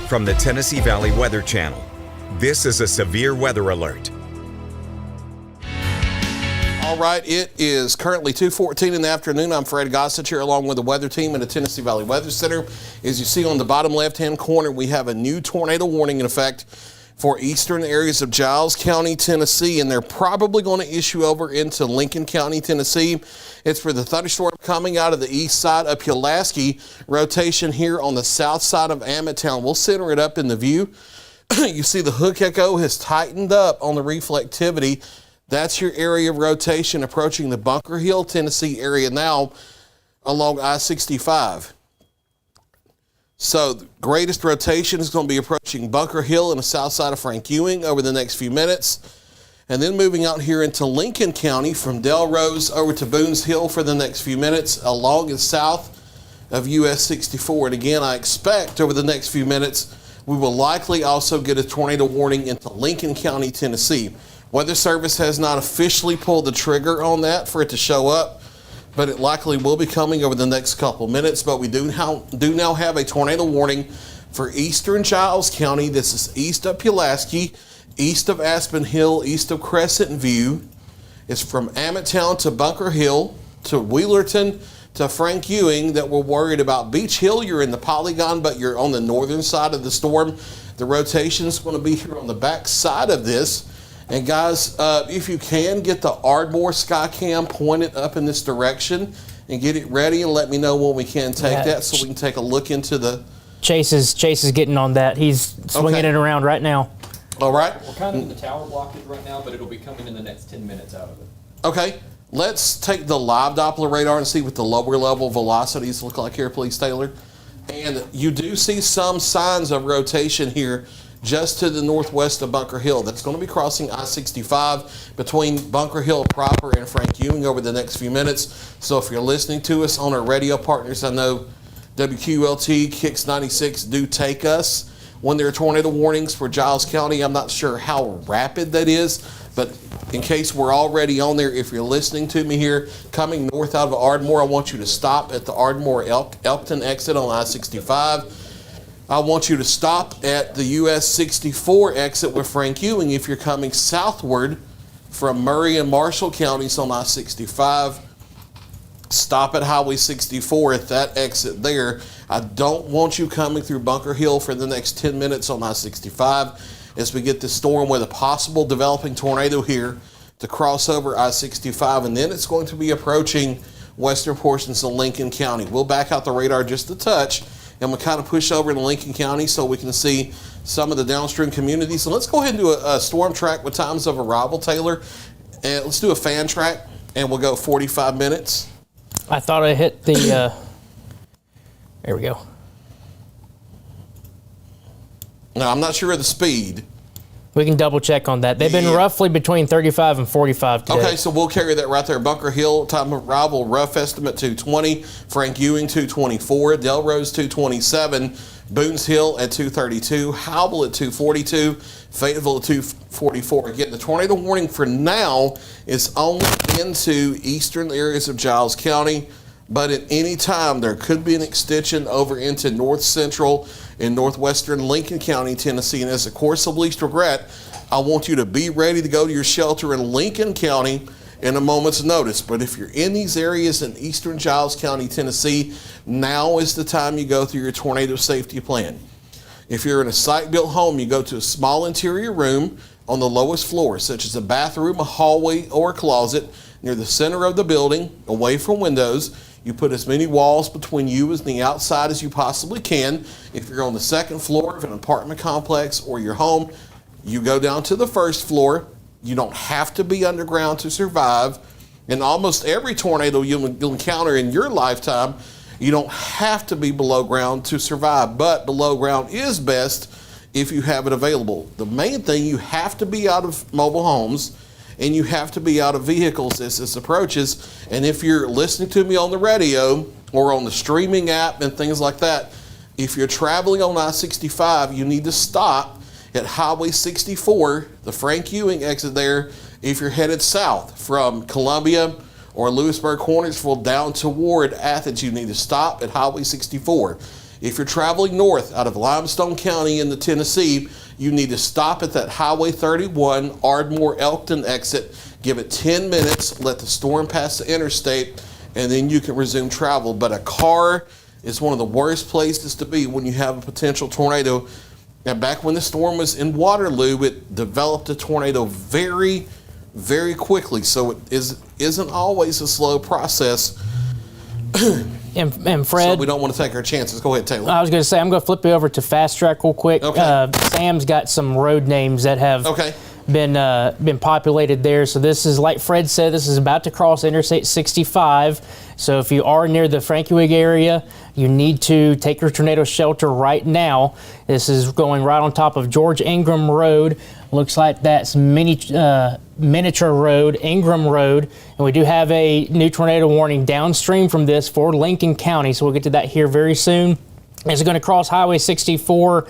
From the Tennessee Valley Weather Channel, this is a severe weather alert. All right, it is currently 2:14 in the afternoon. I'm Fred Gossett here along with the weather team at the Tennessee Valley Weather Center. As you see on the bottom left-hand corner, we have a new tornado warning in effect for eastern areas of Giles County, Tennessee, and they're probably going to issue over into Lincoln County, Tennessee. It's for the thunderstorm coming out of the east side of Pulaski, rotation here on the south side of Ammontown. We'll center it up in the view. You see the hook echo has tightened up on the reflectivity. That's your area of rotation approaching the Bunker Hill, Tennessee area now along I-65. So the greatest rotation is going to be approaching Bunker Hill and the south side of Frank Ewing over the next few minutes. And then moving out here into Lincoln County from Delrose over to Boones Hill for the next few minutes along and south of US 64. And again, I expect over the next few minutes, we will likely also get a tornado warning into Lincoln County, Tennessee. Weather Service has not officially pulled the trigger on that for it to show up, but it likely will be coming over the next couple minutes. But we do now have a tornado warning for eastern Giles County. This is east of Pulaski, east of Aspen Hill, east of Crescent View. It's from Ammontown to Bunker Hill to Wheelerton to Frank Ewing that we're worried about. Beach Hill, you're in the polygon, but you're on the northern side of the storm. The rotation is going to be here on the back side of this. And guys, if you can, get the Ardmore Skycam pointed up in this direction and get it ready and let me know when we can take that so we can take a look into the... Chase is getting on that. He's swinging it around right now. All right. We're kind of in the tower blockage right now, but it'll be coming in the next 10 minutes out of it. Okay. Let's take the live Doppler radar and see what the lower level velocities look like here, please, Taylor. And you do see some signs of rotation here just to the northwest of Bunker Hill. That's going to be crossing I-65 between Bunker Hill proper and Frank Ewing over the next few minutes. So if you're listening to us on our radio partners, I know WQLT, Kicks 96 do take us when there are tornado warnings for Giles County. I'm not sure how rapid that is, but in case we're already on there, if you're listening to me here, coming north out of Ardmore, I want you to stop at the Ardmore Elkton exit on I-65. I want you to stop at the US 64 exit with Frank Ewing if you're coming southward from Murray and Marshall counties on I-65. Stop at Highway 64 at that exit there. I don't want you coming through Bunker Hill for the next 10 minutes on I-65 as we get this storm with a possible developing tornado here to cross over I-65, and then it's going to be approaching western portions of Lincoln County. We'll back out the radar just a touch, and we'll kind of push over into Lincoln County so we can see some of the downstream communities. So let's go ahead and do a storm track with times of arrival, Taylor. And let's do a fan track, and we'll go 45 minutes. I thought I hit the, there we go. Now, I'm not sure of the speed. We can double check on that. They've been roughly between 35 and 45 today. Okay, so we'll carry that right there. Bunker Hill, time of arrival, rough estimate 220. Frank Ewing, 224. Delrose, 227. Boones Hill at 232. Howell at 242. Fayetteville at 244. Again, the tornado warning for now is only into eastern areas of Giles County, but at any time there could be an extension over into north central and northwestern Lincoln County, Tennessee. And as a course of least regret, I want you to be ready to go to your shelter in Lincoln County in a moment's notice. But if you're in these areas in eastern Giles County, Tennessee, now is the time you go through your tornado safety plan. If you're in a site-built home, you go to a small interior room on the lowest floor, such as a bathroom, a hallway, or a closet near the center of the building, away from windows. You put as many walls between you and the outside as you possibly can. If you're on the second floor of an apartment complex or your home, you go down to the first floor. You don't have to be underground to survive. In almost every tornado you'll encounter in your lifetime, you don't have to be below ground to survive, but below ground is best if you have it available. The main thing, you have to be out of mobile homes and you have to be out of vehicles as this approaches. And if you're listening to me on the radio or on the streaming app and things like that, if you're traveling on I-65, you need to stop at Highway 64, the Frank Ewing exit there, if you're headed south from Columbia or Lewisburg, Hornetsville down toward Athens. You need to stop at Highway 64. If you're traveling north out of Limestone County into Tennessee, you need to stop at that Highway 31 Ardmore-Elkton exit. Give it 10 minutes, let the storm pass the interstate, and then you can resume travel. But a car is one of the worst places to be when you have a potential tornado. And back when the storm was in Waterloo, it developed a tornado very, very quickly. So it isn't always a slow process. And Fred, So we don't want to take our chances. Go ahead, Taylor. I was going to say, I'm going to flip you over to Fast Track real quick. Okay. Sam's got some road names that have Okay. been populated there. So this is, like Fred said, this is about to cross Interstate 65. So if you are near the Frankiewicz area, you need to take your tornado shelter right now. This is going right on top of George Ingram Road. Looks like that's Miniature Road, Ingram Road. And we do have a new tornado warning downstream from this for Lincoln County. So we'll get to that here very soon. It's going to cross Highway 64,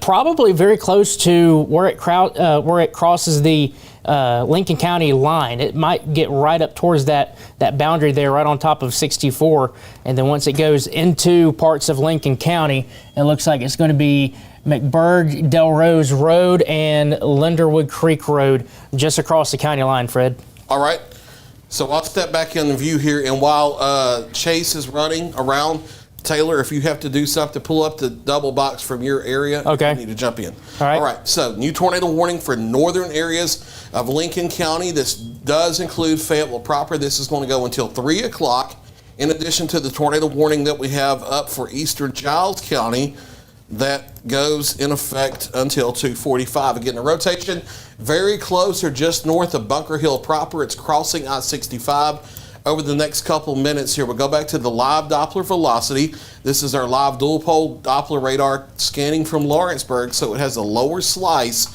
probably very close to where it crosses the Lincoln County line. It might get right up towards that boundary there, right on top of 64. And then once it goes into parts of Lincoln County, it looks like it's going to be McBurg, Delrose Road, and Linderwood Creek Road, just across the county line, Fred. All right. So I'll step back in the view here, and while Chase is running around, Taylor, if you have to do something, pull up the double box from your area. Okay. You need to jump in. All right. All right. So new tornado warning for northern areas of Lincoln County. This does include Fayetteville proper. This is going to go until 3 o'clock. In addition to the tornado warning that we have up for eastern Giles County, that goes in effect until 2:45. Again, the rotation very close or just north of Bunker Hill proper. It's crossing I-65 over the next couple minutes here. We'll go back to the live Doppler velocity. This is our live dual pole Doppler radar scanning from Lawrenceburg, so it has a lower slice.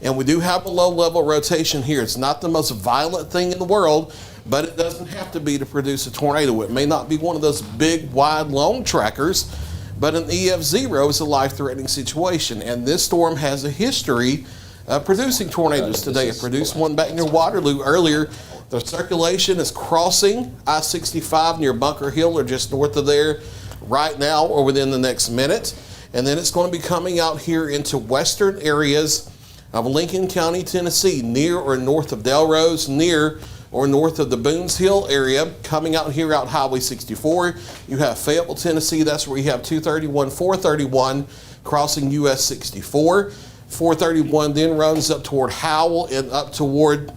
And we do have a low level rotation here. It's not the most violent thing in the world, but it doesn't have to be to produce a tornado. It may not be one of those big, wide, long trackers, but an EF0 is a life-threatening situation. And this storm has a history of producing tornadoes today. It produced one back near Waterloo earlier. The circulation is crossing I-65 near Bunker Hill or just north of there right now or within the next minute. And then it's going to be coming out here into western areas of Lincoln County, Tennessee, near or north of Delrose, near or north of the Boones Hill area, coming out here out Highway 64. You have Fayetteville, Tennessee. That's where you have 231, 431 crossing US 64. 431 then runs up toward Howell and up toward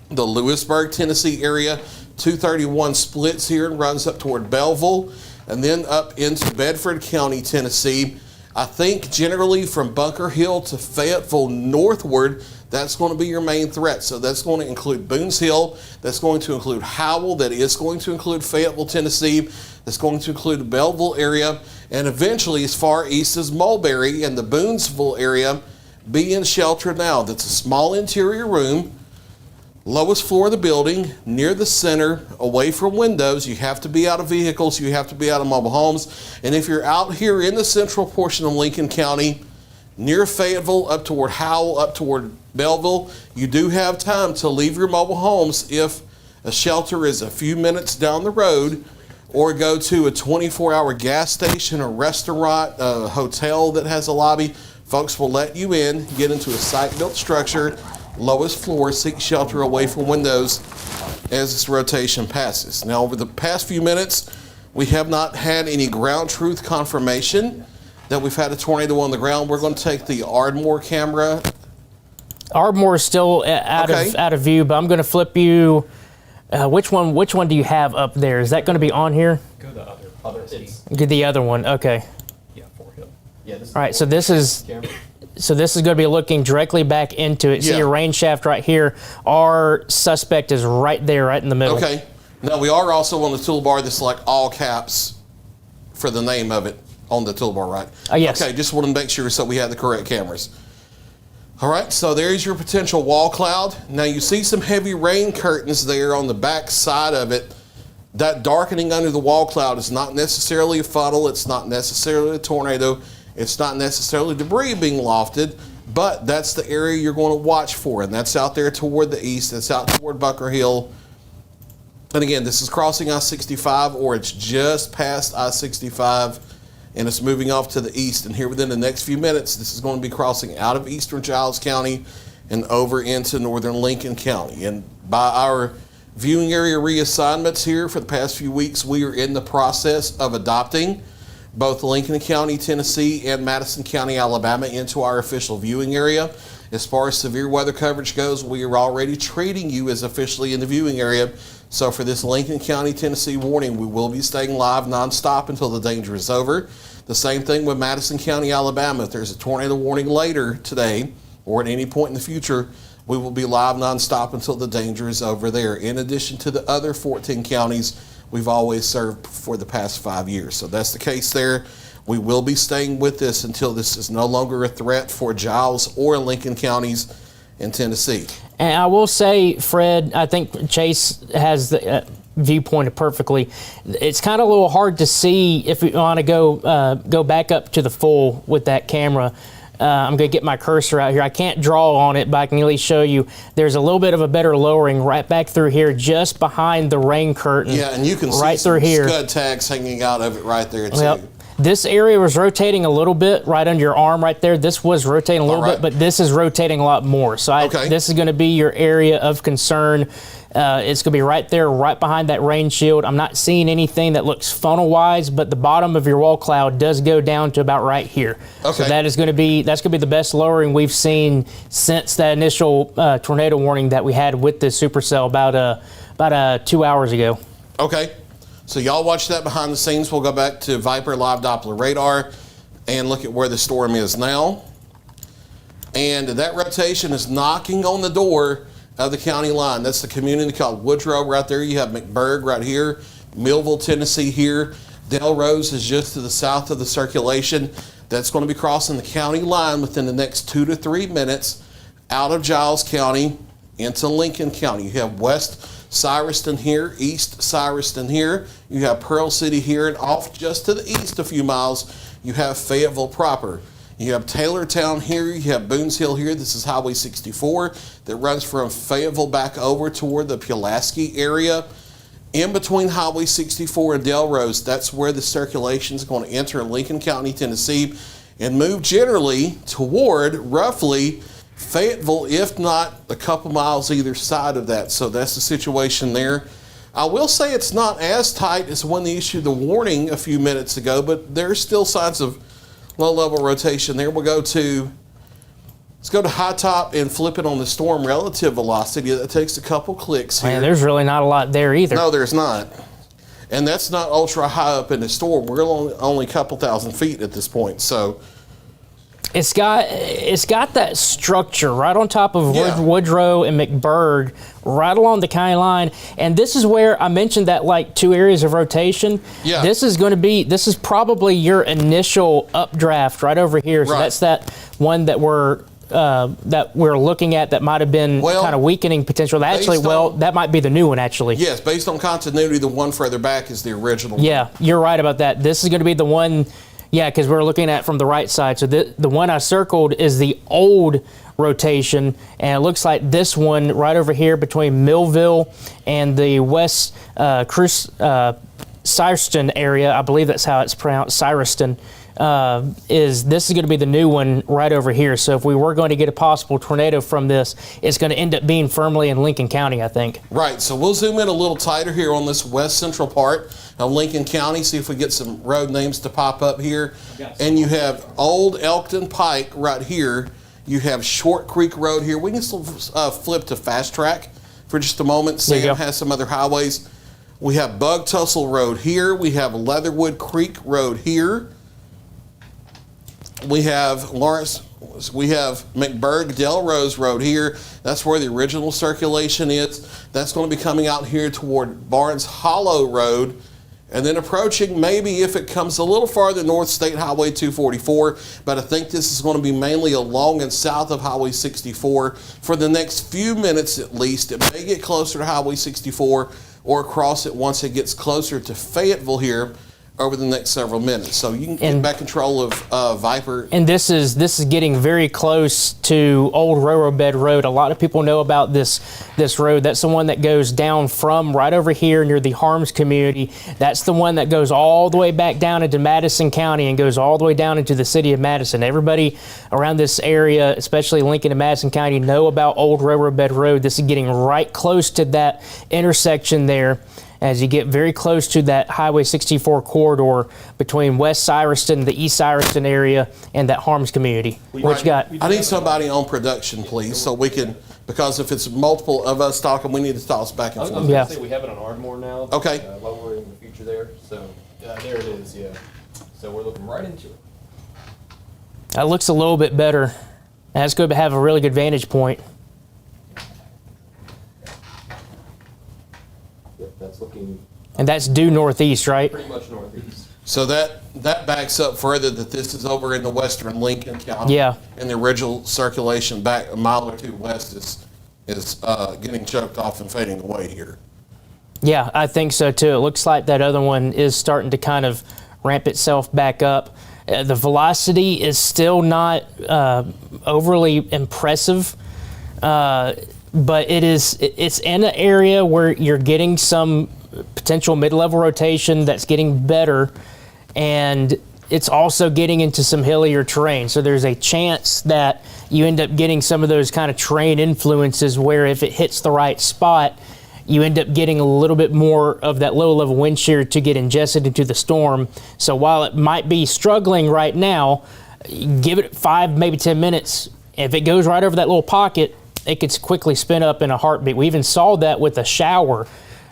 the Lewisburg, Tennessee area. 231 splits here and runs up toward Belleville and then up into Bedford County, Tennessee. I think generally from Bunker Hill to Fayetteville northward, that's going to be your main threat. So that's going to include Boones Hill. That's going to include Howell. That is going to include Fayetteville, Tennessee. That's going to include the Belleville area. And eventually as far east as Mulberry and the Boonesville area, be in shelter now. That's a small interior room, lowest floor of the building, near the center, away from windows. You have to be out of vehicles. You have to be out of mobile homes. And if you're out here in the central portion of Lincoln County, near Fayetteville, up toward Howell, up toward Belleville, you do have time to leave your mobile homes if a shelter is a few minutes down the road, or go to a 24-hour gas station, a restaurant, a hotel that has a lobby. Folks will let you in, get into a site-built structure, lowest floor, seek shelter away from windows as this rotation passes. Now, over the past few minutes, we have not had any ground truth confirmation that we've had a tornado on the ground. We're going to take the Ardmore camera. Ardmore is still out of view, but I'm going to flip you. Which one do you have up there? Is that going to be on here? Go the other city. Get the other one. Okay. Yeah, Fort Hill. Yeah, this is All right. So this is camera. going to be looking directly back into it. See Yeah. your rain shaft right here. Our suspect is right there, right in the middle. Okay. Now, we are also on the toolbar that's like all caps for the name of it on the toolbar, right? Yes. Okay, just want to make sure so we have the correct cameras. All right, so there's your potential wall cloud. Now you see some heavy rain curtains there on the back side of it. That darkening under the wall cloud is not necessarily a funnel. It's not necessarily a tornado. It's not necessarily debris being lofted, but that's the area you're going to watch for, and that's out there toward the east. That's out toward Bunker Hill. And again, this is crossing I-65, or it's just past I-65 and it's moving off to the east. And here within the next few minutes, this is going to be crossing out of eastern Giles County and over into northern Lincoln County. And by our viewing area reassignments here for the past few weeks, we are in the process of adopting both Lincoln County, Tennessee, and Madison County, Alabama into our official viewing area. As far as severe weather coverage goes, we are already treating you as officially in the viewing area. So for this Lincoln County, Tennessee warning, we will be staying live nonstop until the danger is over. The same thing with Madison County, Alabama. If there's a tornado warning later today or at any point in the future, we will be live nonstop until the danger is over there. In addition to the other 14 counties we've always served for the past 5 years. So that's the case there. We will be staying with this until this is no longer a threat for Giles or Lincoln counties in Tennessee. And I will say, Fred, I think Chase has the viewpoint perfectly. It's kind of a little hard to see if we want to go back up to the full with that camera. I'm going to get my cursor out here. I can't draw on it, but I can at least show you there's a little bit of a better lowering right back through here, just behind the rain curtain. Yeah, and you can right see through some here. scud tags hanging out of it right there, too. Yep. This area was rotating a little bit right under your arm right there. This was rotating a little bit, but this is rotating a lot more. So this is going to be your area of concern. It's going to be right there, right behind that rain shield. I'm not seeing anything that looks funnel-wise, but the bottom of your wall cloud does go down to about right here. Okay. So that's going to be the best lowering we've seen since that initial tornado warning that we had with this supercell about 2 hours ago. Okay. So y'all watch that behind the scenes. We'll go back to Viper Live Doppler radar and look at where the storm is now. And that rotation is knocking on the door of the county line. That's the community called Woodrow right there. You have McBurg right here, Millville, Tennessee here. Delrose is just to the south of the circulation. That's going to be crossing the county line within the next 2 to 3 minutes out of Giles County into Lincoln County. You have West Cyruston here, East Cyruston here. You have Pearl City here, and off just to the east a few miles, you have Fayetteville proper. You have Taylortown here, you have Boones Hill here. This is Highway 64 that runs from Fayetteville back over toward the Pulaski area. In between Highway 64 and Delrose, that's where the circulation is going to enter Lincoln County, Tennessee, and move generally toward roughly Fayetteville, if not a couple miles either side of that. So that's the situation there. I will say it's not as tight as when they issued the warning a few minutes ago, but there's still signs of low-level rotation there. Let's go to high top and flip it on the storm relative velocity. That takes a couple clicks here. Man, there's really not a lot there either. No, there's not. And that's not ultra high up in the storm. We're only a couple thousand feet at this point. So it's got that structure right on top of Woodrow and McBurg, right along the county line. And this is where I mentioned that like 2 areas of rotation. Yeah. This is probably your initial updraft right over here. So that's that one that we're looking at that might have been kind of weakening potential. That might be the new one actually. Yes, based on continuity, the one further back is the original one. Yeah, you're right about that. This is going to be the one. Yeah, because we're looking at from the right side. So the one I circled is the old rotation, and it looks like this one right over here between Millville and the West Cyruston area, I believe that's how it's pronounced, Cyruston, this is going to be the new one right over here. So if we were going to get a possible tornado from this, it's going to end up being firmly in Lincoln County, I think. Right, so we'll zoom in a little tighter here on this west central part of Lincoln County, see if we get some road names to pop up here. And you have Old Elkton Pike right here. You have Short Creek Road here. We can still flip to Fast Track for just a moment. Sam has some other highways. We have Bug Tussle Road here. We have Leatherwood Creek Road here. We have McBurg Delrose Road here. That's where the original circulation is. That's going to be coming out here toward Barnes Hollow Road, and then approaching, maybe if it comes a little farther north, State Highway 244, but I think this is going to be mainly along and south of Highway 64 for the next few minutes at least. It may get closer to Highway 64 or across it once it gets closer to Fayetteville here over the next several minutes. So you can get back control of Viper. And this is getting very close to Old Railroad Bed Road. A lot of people know about this road. That's the one that goes down from right over here near the Harms community. That's the one that goes all the way back down into Madison County and goes all the way down into the city of Madison. Everybody around this area, especially Lincoln and Madison County, know about Old Railroad Bed Road. This is getting right close to that intersection there, as you get very close to that Highway 64 corridor between West Cyruston, the East Cyruston area, and that Harms community. What you got? I need somebody on production, please, so we can, because if it's multiple of us talking, we need to toss back and I was forth. going Yeah. to say we have it on Ardmore now. Okay. Lower in the future there. So there it is, yeah. So we're looking right into it. That looks a little bit better. That's going to have a really good vantage point. Yep, that's looking And that's due northeast, right? pretty much northeast. So that backs up further that this is over in the western Lincoln County. Yeah. And the original circulation back a mile or two west is getting choked off and fading away here. Yeah, I think so too. It looks like that other one is starting to kind of ramp itself back up. The velocity is still not overly impressive, but it's in an area where you're getting some potential mid-level rotation that's getting better, and it's also getting into some hillier terrain. So there's a chance that you end up getting some of those kind of terrain influences where if it hits the right spot, you end up getting a little bit more of that low-level wind shear to get ingested into the storm. So while it might be struggling right now, give it 5, maybe 10 minutes. If it goes right over that little pocket, it could quickly spin up in a heartbeat. We even saw that with a shower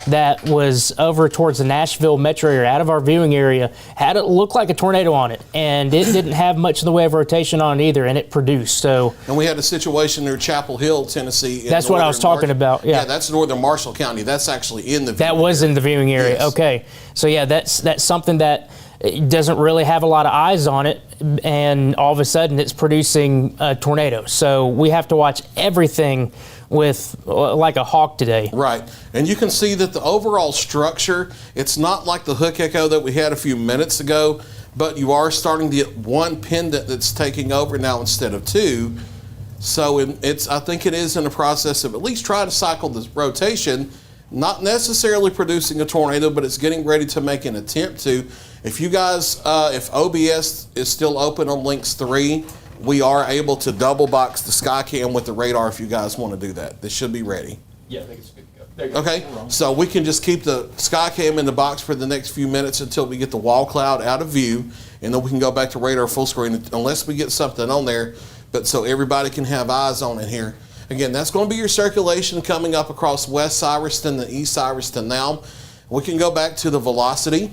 that was over towards the Nashville metro area, out of our viewing area, had it look like a tornado on it, and it didn't have much in the way of rotation on it either, and it produced. So, and we had a situation near Chapel Hill, Tennessee. That's what I was talking about. Yeah, that's northern Marshall County. That's actually in the that was in the viewing area. Yes. Okay, so yeah, that's something that doesn't really have a lot of eyes on it, and all of a sudden it's producing a tornado. So we have to watch everything with like a hawk today. Right. And you can see that the overall structure, it's not like the hook echo that we had a few minutes ago, but you are starting to get one pendant that's taking over now instead of two. So I think it is in the process of at least trying to cycle this rotation, not necessarily producing a tornado, but it's getting ready to make an attempt to. If you guys, if OBS is still open on Links 3, we are able to double box the Skycam with the radar if you guys want to do that. This should be ready. Yeah, I think it's good to go. There you go. Okay, so we can just keep the Skycam in the box for the next few minutes until we get the wall cloud out of view, and then we can go back to radar full screen unless we get something on there, but so everybody can have eyes on it here. Again, that's going to be your circulation coming up across West Cyruston and East Cyruston now. We can go back to the velocity.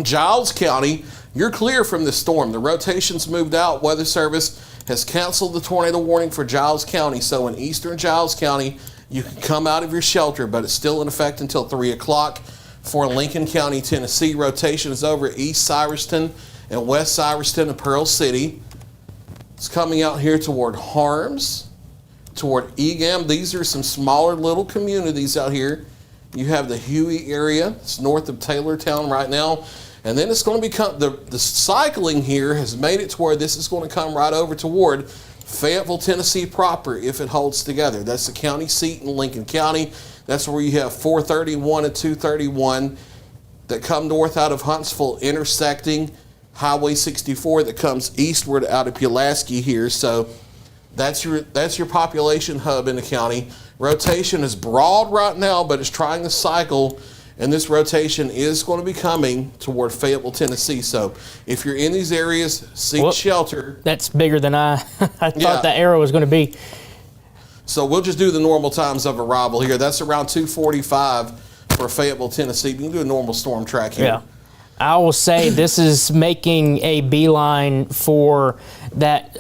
Giles County, you're clear from this storm. The rotation's moved out. Weather Service has canceled the tornado warning for Giles County. So in eastern Giles County, you can come out of your shelter, but it's still in effect until 3 o'clock. For Lincoln County, Tennessee, rotation is over East Cyruston and West Cyruston and Pearl City. It's coming out here toward Harms, toward Egam. These are some smaller little communities out here. You have the Huey area. It's north of Taylortown right now. And then it's going to become, the cycling here has made it to where this is going to come right over toward Fayetteville, Tennessee proper if it holds together. That's the county seat in Lincoln County. That's where you have 431 and 231 that come north out of Huntsville, intersecting Highway 64 that comes eastward out of Pulaski here. So that's your population hub in the county. Rotation is broad right now, but it's trying to cycle, and this rotation is going to be coming toward Fayetteville, Tennessee. So if you're in these areas, seek shelter. That's bigger than I thought Yeah. that arrow was going to be. So we'll just do the normal times of arrival here. That's around 2:45 for Fayetteville, Tennessee. You can do a normal storm track here. Yeah. I will say this is making a beeline for that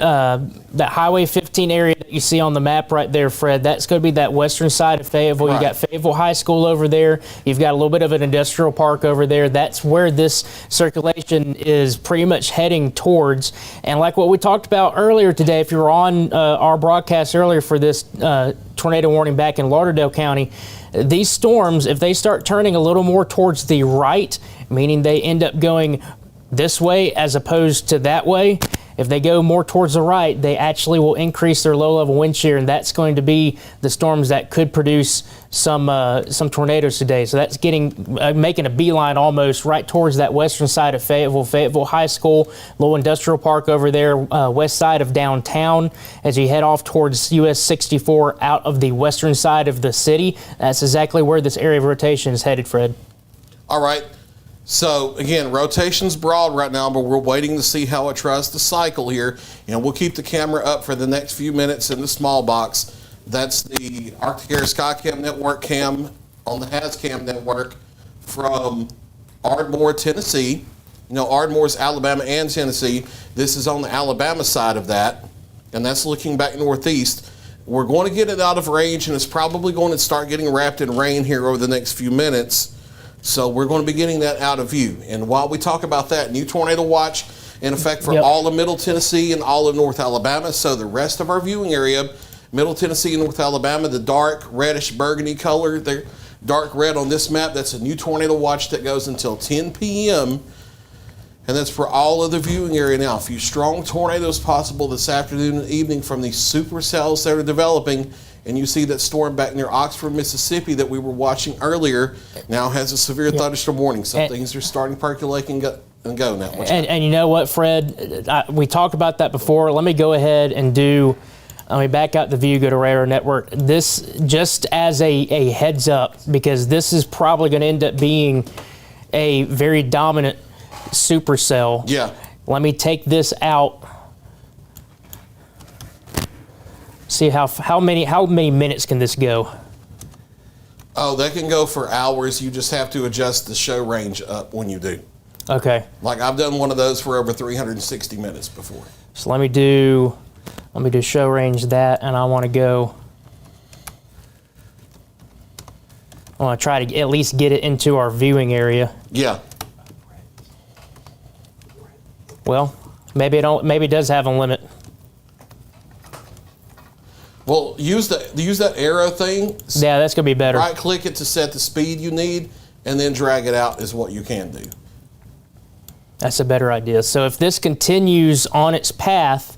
Highway 15 area that you see on the map right there, Fred. That's going to be that western side of Fayetteville. Right. You got Fayetteville High School over there. You've got a little bit of an industrial park over there. That's where this circulation is pretty much heading towards. And like what we talked about earlier today, if you were on our broadcast earlier for this tornado warning back in Lauderdale County. These storms, if they start turning a little more towards the right, meaning they end up going this way as opposed to that way, if they go more towards the right, they actually will increase their low-level wind shear, and that's going to be the storms that could produce some tornadoes today. So that's making a beeline almost right towards that western side of Fayetteville High School, little industrial park over there, west side of downtown. As you head off towards US 64 out of the western side of the city, that's exactly where this area of rotation is headed, Fred. All right. So, again, rotation's broad right now, but we're waiting to see how it tries to cycle here. And we'll keep the camera up for the next few minutes in the small box. That's the Arctic Air Skycam Network cam on the HazCam network from Ardmore, Tennessee. You know, Ardmore's Alabama and Tennessee. This is on the Alabama side of that, and that's looking back northeast. We're going to get it out of range, and it's probably going to start getting wrapped in rain here over the next few minutes. So we're going to be getting that out of view. And while we talk about that, new tornado watch in effect for all of Middle Tennessee and all of North Alabama. So the rest of our viewing area, Middle Tennessee and North Alabama, the dark reddish burgundy color, the dark red on this map, that's a new tornado watch that goes until 10 p.m. And that's for all of the viewing area now. A few strong tornadoes possible this afternoon and evening from these supercells that are developing. And you see that storm back near Oxford, Mississippi that we were watching earlier now has a severe thunderstorm warning. So things are starting to percolate and go now. And you know what, Fred? We talked about that before. Let me go ahead and let me back out the view, go to Radar Network. This just as a heads up, because this is probably going to end up being a very dominant supercell. Yeah. Let me take this out. See how many minutes can this go? Oh, that can go for hours. You just have to adjust the show range up when you do. Okay. Like I've done one of those for over 360 minutes before. So let me do show range that, and I want to try to at least get it into our viewing area. Yeah. Well, maybe it does have a limit. Well, use that arrow thing. Yeah, that's gonna be better. Right click it to set the speed you need, and then drag it out is what you can do. That's a better idea. So if this continues on its path,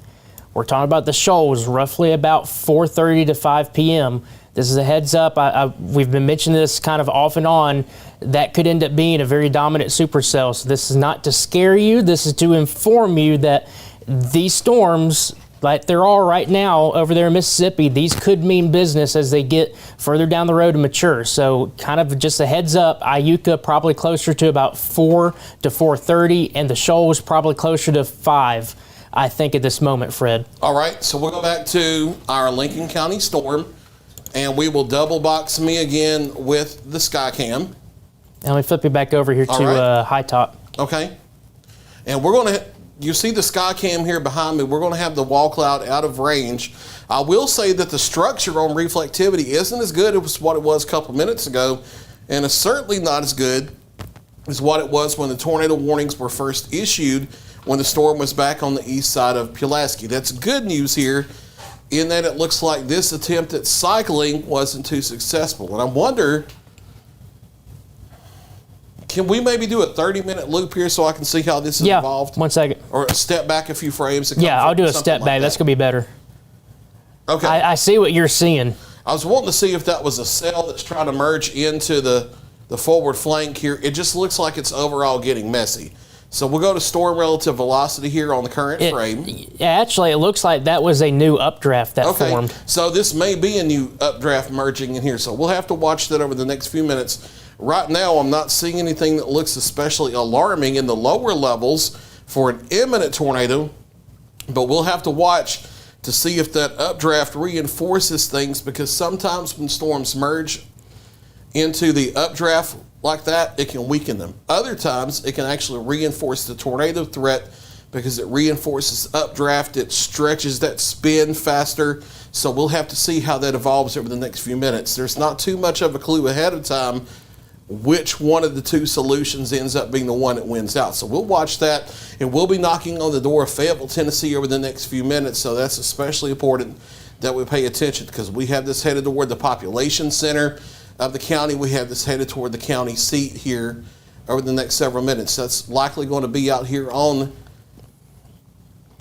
we're talking about the shoals roughly about 4:30 to 5 p.m. This is a heads up. We've been mentioning this kind of off and on. That could end up being a very dominant supercell. So this is not to scare you. This is to inform you that these storms, like there are right now over there in Mississippi, these could mean business as they get further down the road and mature. So kind of just a heads up, Iuka probably closer to about 4 to 4:30, and the shoals probably closer to 5, I think, at this moment, Fred. All right, so we'll go back to our Lincoln County storm, and we will double box me again with the Skycam. And let me flip you back over here to high top. Okay. And we're going to... You see the Skycam here behind me. We're going to have the wall cloud out of range. I will say that the structure on reflectivity isn't as good as what it was a couple minutes ago, and it's certainly not as good as what it was when the tornado warnings were first issued when the storm was back on the east side of Pulaski. That's good news here in that it looks like this attempt at cycling wasn't too successful. And I wonder... Can we maybe do a 30-minute loop here so I can see how this is evolved? 1 second. Or step back a few frames? Yeah, I'll do a step back. That's going to be better. Okay. I see what you're seeing. I was wanting to see if that was a cell that's trying to merge into the forward flank here. It just looks like it's overall getting messy. So we'll go to storm relative velocity here on the current frame. Yeah, actually, it looks like that was a new updraft that formed. So this may be a new updraft merging in here. So we'll have to watch that over the next few minutes. Right now, I'm not seeing anything that looks especially alarming in the lower levels for an imminent tornado, but we'll have to watch to see if that updraft reinforces things, because sometimes when storms merge into the updraft like that, it can weaken them. Other times, it can actually reinforce the tornado threat because it reinforces updraft, it stretches that spin faster. So we'll have to see how that evolves over the next few minutes. There's not too much of a clue ahead of time which one of the two solutions ends up being the one that wins out. So we'll watch that, and we'll be knocking on the door of Fayetteville, Tennessee over the next few minutes, so that's especially important that we pay attention, because we have this headed toward the population center of the county. We have this headed toward the county seat here over the next several minutes. That's likely going to be out here on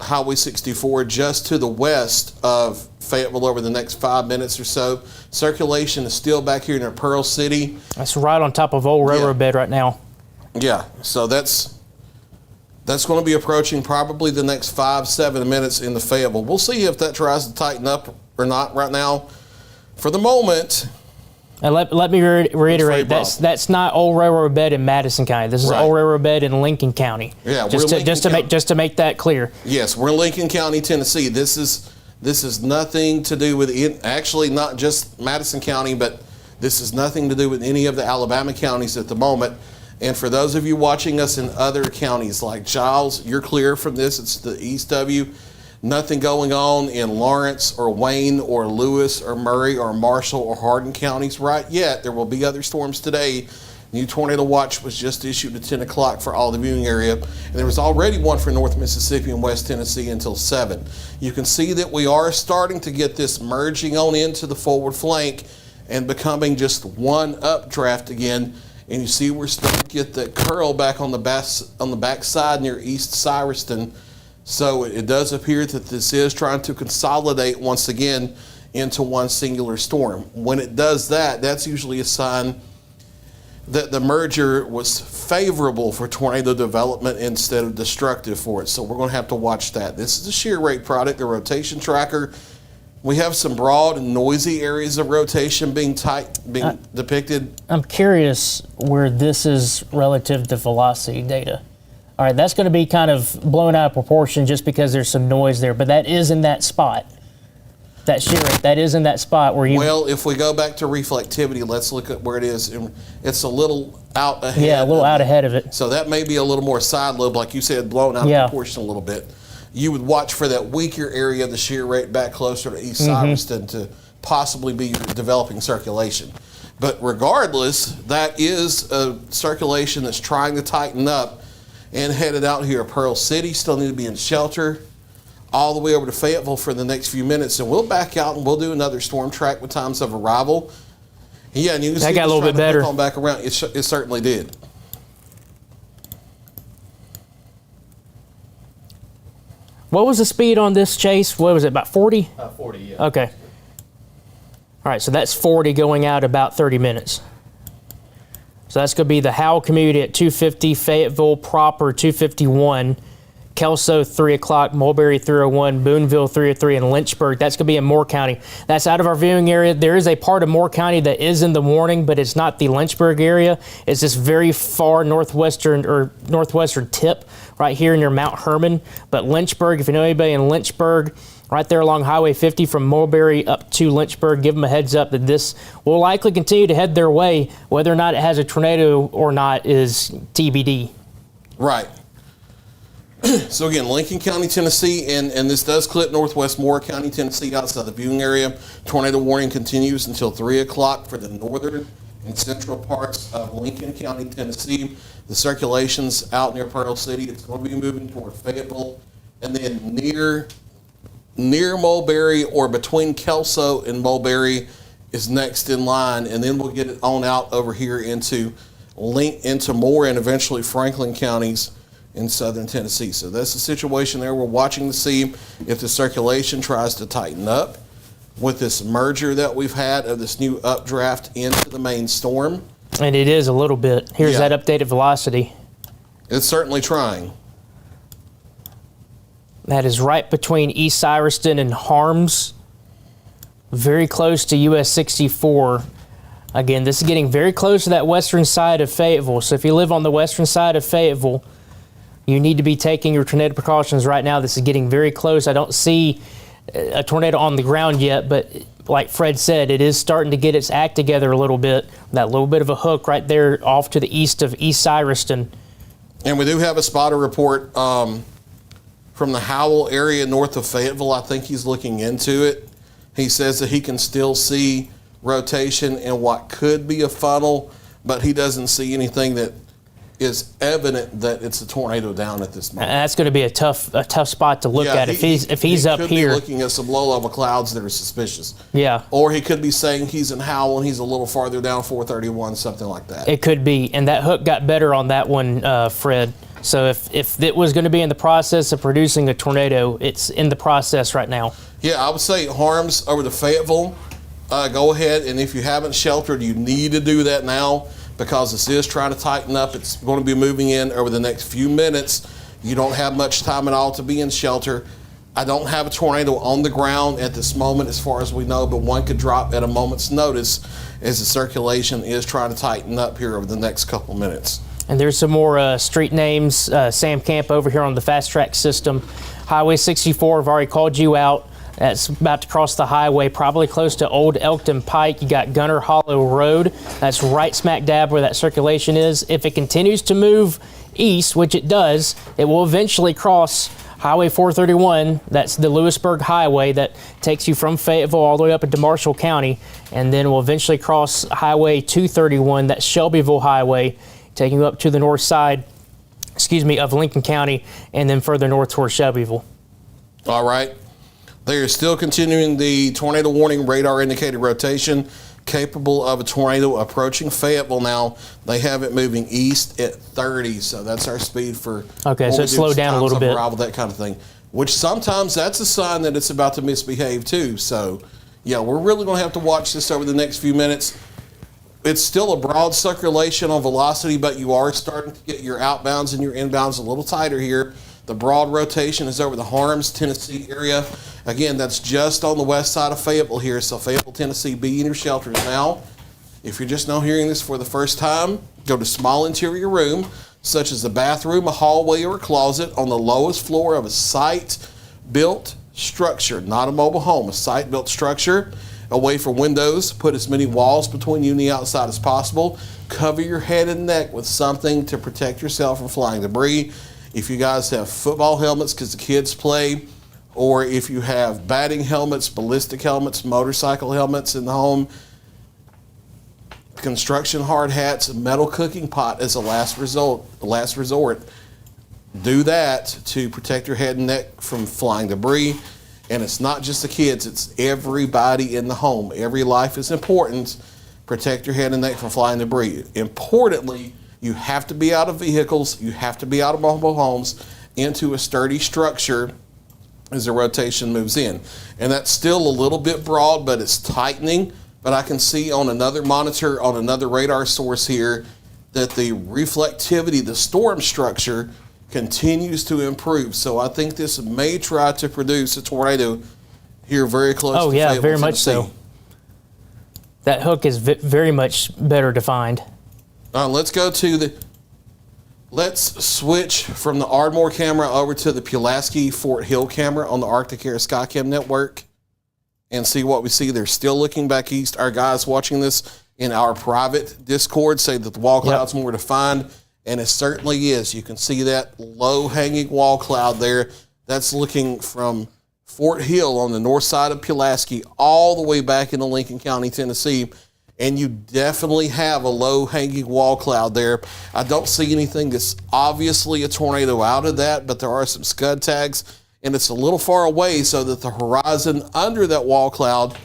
Highway 64 just to the west of Fayetteville over the next 5 minutes or so. Circulation is still back here near Pearl City. That's right on top of Old Railroad Bed right now. Yeah, so that's going to be approaching probably the next 5-7 minutes in the Fayetteville. We'll see if that tries to tighten up or not right now. For the moment, and let me reiterate, that's not Old Railroad Bed in Madison County. This is Right. Old Railroad Bed in Lincoln County. Yeah, just to make that clear. yes, we're in Lincoln County, Tennessee. This is nothing to do with it. Actually, not just Madison County, but this is nothing to do with any of the Alabama counties at the moment. And for those of you watching us in other counties like Giles, you're clear from this. It's the east of you. Nothing going on in Lawrence or Wayne or Lewis or Murray or Marshall or Hardin counties right yet. There will be other storms today. New tornado watch was just issued at 10 o'clock for all the viewing area. And there was already one for North Mississippi and West Tennessee until 7. You can see that we are starting to get this merging on into the forward flank and becoming just one updraft again. And you see we're starting to get that curl back on the back side near East Cyruston. So it does appear that this is trying to consolidate once again into one singular storm. When it does that, that's usually a sign that the merger was favorable for tornado development instead of destructive for it. So we're going to have to watch that. This is a shear rate product, the rotation tracker. We have some broad and noisy areas of rotation being depicted. I'm curious where this is relative to velocity data. All right, that's going to be kind of blown out of proportion just because there's some noise there, but that is in that spot. That shear rate, that is in that spot where you... Well, if we go back to reflectivity, let's look at where it is. It's a little out ahead. Yeah, a little out ahead of it. So that may be a little more side lobe, like you said, blown out of proportion a little bit. You would watch for that weaker area of the shear rate back closer to East Cyruston to possibly be developing circulation. But regardless, that is a circulation that's trying to tighten up and headed out here. Pearl City still need to be in shelter all the way over to Fayetteville for the next few minutes. And we'll back out and we'll do another storm track with times of arrival. Yeah, and you can see got a little bit better. On back around. It certainly did. What was the speed on this, Chase? What was it, about 40? 40, yeah. Okay. All right, so that's 40 going out about 30 minutes. So that's going to be the Howell community at 250, Fayetteville proper 251, Kelso 3 o'clock, Mulberry 301, Booneville 303, and Lynchburg. That's going to be in Moore County. That's out of our viewing area. There is a part of Moore County that is in the warning, but it's not the Lynchburg area. It's this very far northwestern tip right here near Mount Herman. But Lynchburg, if you know anybody in Lynchburg, right there along Highway 50 from Mulberry up to Lynchburg, give them a heads up that this will likely continue to head their way. Whether or not it has a tornado or not is TBD. Right. So again, Lincoln County, Tennessee, and this does clip northwest Moore County, Tennessee, outside the viewing area. Tornado warning continues until 3 o'clock for the northern and central parts of Lincoln County, Tennessee. The circulation's out near Pearl City. It's going to be moving toward Fayetteville, and then near Mulberry or between Kelso and Mulberry is next in line, and then we'll get it on out over here into Moore and eventually Franklin counties in southern Tennessee. So that's the situation there. We're watching to see if the circulation tries to tighten up with this merger that we've had of this new updraft into the main storm. And it is a little bit. Here's that updated velocity. It's certainly trying. That is right between East Cyruston and Harms, very close to US 64. Again, this is getting very close to that western side of Fayetteville. So if you live on the western side of Fayetteville, you need to be taking your tornado precautions right now. This is getting very close. I don't see a tornado on the ground yet, but like Fred said, it is starting to get its act together a little bit. That little bit of a hook right there off to the east of East Cyruston. And we do have a spotter report from the Howell area north of Fayetteville. I think he's looking into it. He says that he can still see rotation in what could be a funnel, but he doesn't see anything that is evident that it's a tornado down at this moment. And that's going to be a tough spot to look at if he's up could here. Be looking at some low-level clouds that are suspicious. Yeah. Or he could be saying he's in Howell and he's a little farther down 431, something like that. It could be, and that hook got better on that one, Fred. So if it was going to be in the process of producing a tornado, it's in the process right now. Yeah, I would say harms over to Fayetteville. Go ahead, and if you haven't sheltered, you need to do that now because this is trying to tighten up. It's going to be moving in over the next few minutes. You don't have much time at all to be in shelter. I don't have a tornado on the ground at this moment as far as we know, but one could drop at a moment's notice as the circulation is trying to tighten up here over the next couple minutes. And there's some more street names. Sam Camp over here on the fast track system. Highway 64, I've already called you out. That's about to cross the highway, probably close to Old Elkton Pike. You got Gunner Hollow Road. That's right smack dab where that circulation is. If it continues to move east, which it does, it will eventually cross Highway 431. That's the Lewisburg Highway that takes you from Fayetteville all the way up into Marshall County, and then will eventually cross Highway 231. That's Shelbyville Highway, taking you up to the north side, of Lincoln County, and then further north towards Shelbyville. All right. They are still continuing the tornado warning radar indicated rotation, capable of a tornado approaching Fayetteville now. They have it moving east at 30, so that's our speed for okay, so it slowed down a little bit. Arrival, that kind of thing, which sometimes that's a sign that it's about to misbehave too. So, yeah, we're really going to have to watch this over the next few minutes. It's still a broad circulation on velocity, but you are starting to get your outbounds and your inbounds a little tighter here. The broad rotation is over the Harms, Tennessee area. Again, that's just on the west side of Fayetteville here. So Fayetteville, Tennessee, be in your shelters now. If you're just now hearing this for the first time, go to small interior room, such as a bathroom, a hallway, or a closet on the lowest floor of a site-built structure, not a mobile home, a site-built structure. Away from windows, put as many walls between you and the outside as possible. Cover your head and neck with something to protect yourself from flying debris. If you guys have football helmets because the kids play, or if you have batting helmets, ballistic helmets, motorcycle helmets in the home, construction hard hats, metal cooking pot as a last resort. Do that to protect your head and neck from flying debris. And it's not just the kids, it's everybody in the home. Every life is important. Protect your head and neck from flying debris. Importantly, you have to be out of vehicles, you have to be out of mobile homes into a sturdy structure as the rotation moves in. And that's still a little bit broad, but it's tightening. But I can see on another monitor, on another radar source here, that the reflectivity, the storm structure, continues to improve. So I think this may try to produce a tornado here very close to Fayetteville, Tennessee. Very much so. That hook is very much better defined. Let's switch from the Ardmore camera over to the Pulaski Fort Hill camera on the Arctic Air Skycam network and see what we see. They're still looking back east. Our guys watching this in our private Discord say that the wall cloud's more defined, and it certainly is. You can see that low-hanging wall cloud there. That's looking from Fort Hill on the north side of Pulaski all the way back into Lincoln County, Tennessee. And you definitely have a low-hanging wall cloud there. I don't see anything that's obviously a tornado out of that, but there are some scud tags, and it's a little far away so that the horizon under that wall cloud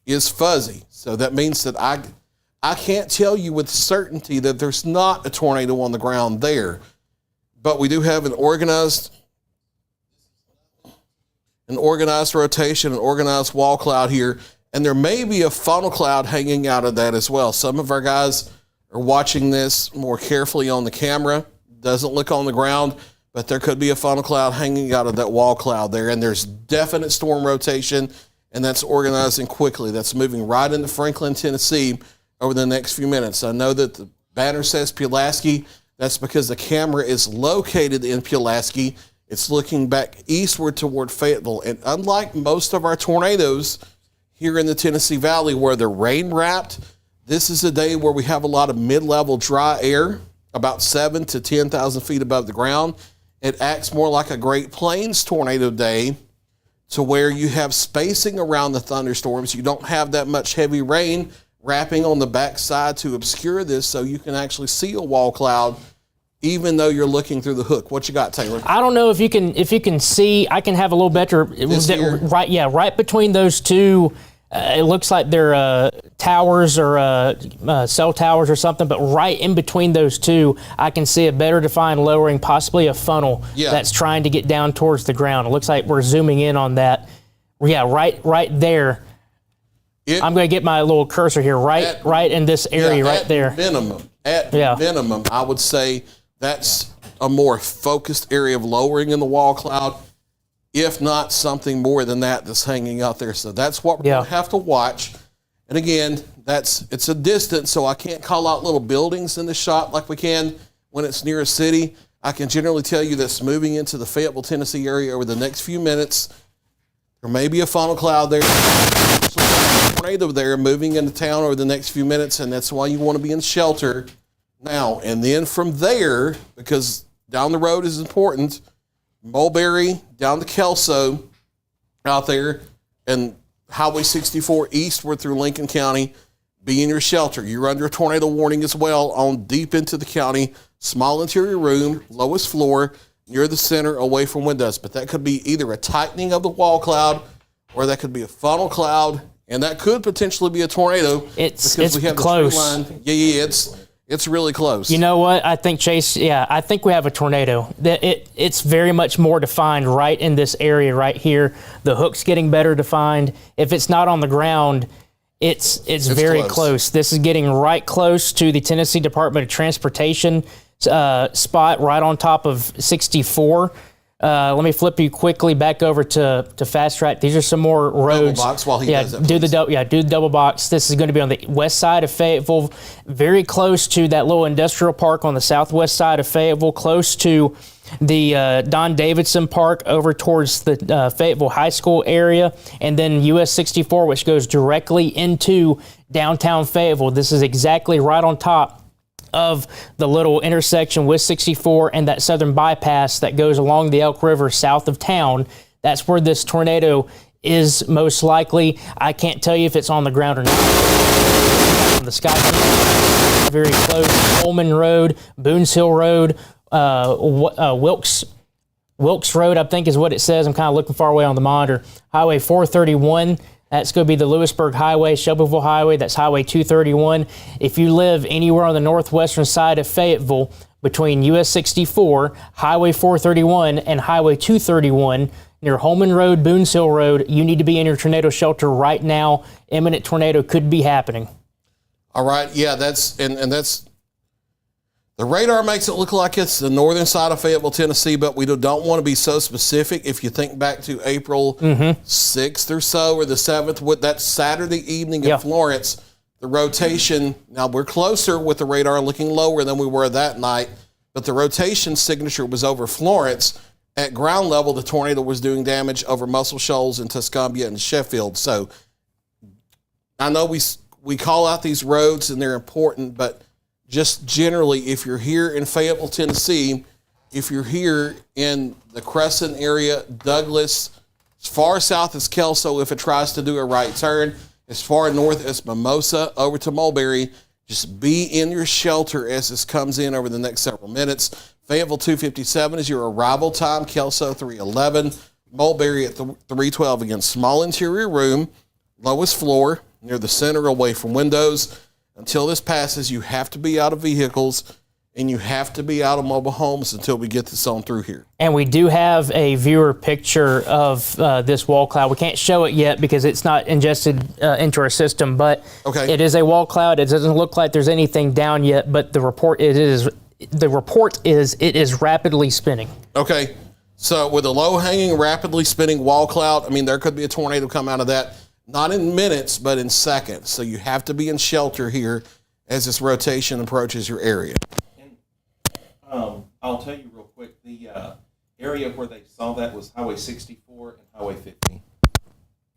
is fuzzy. So that means that I can't tell you with certainty that there's not a tornado on the ground there. But we do have an organized rotation, an organized wall cloud here. And there may be a funnel cloud hanging out of that as well. Some of our guys are watching this more carefully on the camera. Doesn't look on the ground, but there could be a funnel cloud hanging out of that wall cloud there. And there's definite storm rotation, and that's organizing quickly. That's moving right into Franklin, Tennessee over the next few minutes. I know that the banner says Pulaski. That's because the camera is located in Pulaski. It's looking back eastward toward Fayetteville. And unlike most of our tornadoes here in the Tennessee Valley where they're rain-wrapped, this is a day where we have a lot of mid-level dry air, about 7,000 to 10,000 feet above the ground. It acts more like a Great Plains tornado day to where you have spacing around the thunderstorms. You don't have that much heavy rain wrapping on the backside to obscure this, so you can actually see a wall cloud even though you're looking through the hook. What you got, Taylor? I don't know if you can see. I can have a little better right between those two. It looks like they're towers or cell towers or something, but right in between those two, I can see a better defined lowering, possibly a funnel that's trying to get down towards the ground. It looks like we're zooming in on that. Yeah, right there. I'm going to get my little cursor here, right in this area right there. Minimum, I would say that's a more focused area of lowering in the wall cloud, if not something more than that that's hanging out there. So that's what we're going to have to watch. And again, it's a distance, so I can't call out little buildings in the shot like we can when it's near a city. I can generally tell you that's moving into the Fayetteville, Tennessee area over the next few minutes. There may be a funnel cloud there, a tornado there moving into town over the next few minutes, and that's why you want to be in shelter now. And then from there, because down the road is important, Mulberry down to Kelso out there, and Highway 64 eastward through Lincoln County, be in your shelter. You're under a tornado warning as well on deep into the county, small interior room, lowest floor, near the center, away from windows. But that could be either a tightening of the wall cloud, or that could be a funnel cloud, and that could potentially be a tornado. It's close. It's really close. You know what? I think, Chase, I think we have a tornado. It's very much more defined right in this area right here. The hook's getting better defined. If it's not on the ground, it's very close. This is getting right close to the Tennessee Department of Transportation spot right on top of 64. Let me flip you quickly back over to Fast Track. These are some more roads. Double box while he does that. Do the double box. This is going to be on the west side of Fayetteville, very close to that little industrial park on the southwest side of Fayetteville, close to the Don Davidson Park over towards the Fayetteville High School area, and then US 64, which goes directly into downtown Fayetteville. This is exactly right on top of the little intersection with 64 and that southern bypass that goes along the Elk River south of town. That's where this tornado is most likely. I can't tell you if it's on the ground or not. The sky very close. Coleman Road, Boones Hill Road, Wilkes Road, I think is what it says. I'm kind of looking far away on the monitor. Highway 431. That's going to be the Lewisburg Highway, Shelbyville Highway. That's Highway 231. If you live anywhere on the northwestern side of Fayetteville, between US 64, Highway 431, and Highway 231, near Holman Road, Boones Hill Road, you need to be in your tornado shelter right now. Imminent tornado could be happening. All right, that's the radar makes it look like it's the northern side of Fayetteville, Tennessee, but we don't want to be so specific. If you think back to April 6th or so, or the 7th, with that Saturday evening in Florence, the rotation, now we're closer with the radar looking lower than we were that night, but the rotation signature was over Florence. At ground level, the tornado was doing damage over Muscle Shoals and Tuscumbia and Sheffield. So I know we call out these roads and they're important, but just generally, if you're here in Fayetteville, Tennessee, if you're here in the Crescent area, Douglas, as far south as Kelso, if it tries to do a right turn, as far north as Mimosa over to Mulberry, just be in your shelter as this comes in over the next several minutes. Fayetteville 2:57 is your arrival time. Kelso 3:11. Mulberry at 3:12. Again, small interior room, lowest floor, near the center, away from windows. Until this passes, you have to be out of vehicles and you have to be out of mobile homes until we get this on through here. And we do have a viewer picture of this wall cloud. We can't show it yet because it's not ingested into our system, but it is a wall cloud. It doesn't look like there's anything down yet, but the report is it is rapidly spinning. Okay, so with a low-hanging, rapidly spinning wall cloud, I mean, there could be a tornado come out of that. Not in minutes, but in seconds. So you have to be in shelter here as this rotation approaches your area. And I'll tell you real quick, the area where they saw that was Highway 64 and Highway 50.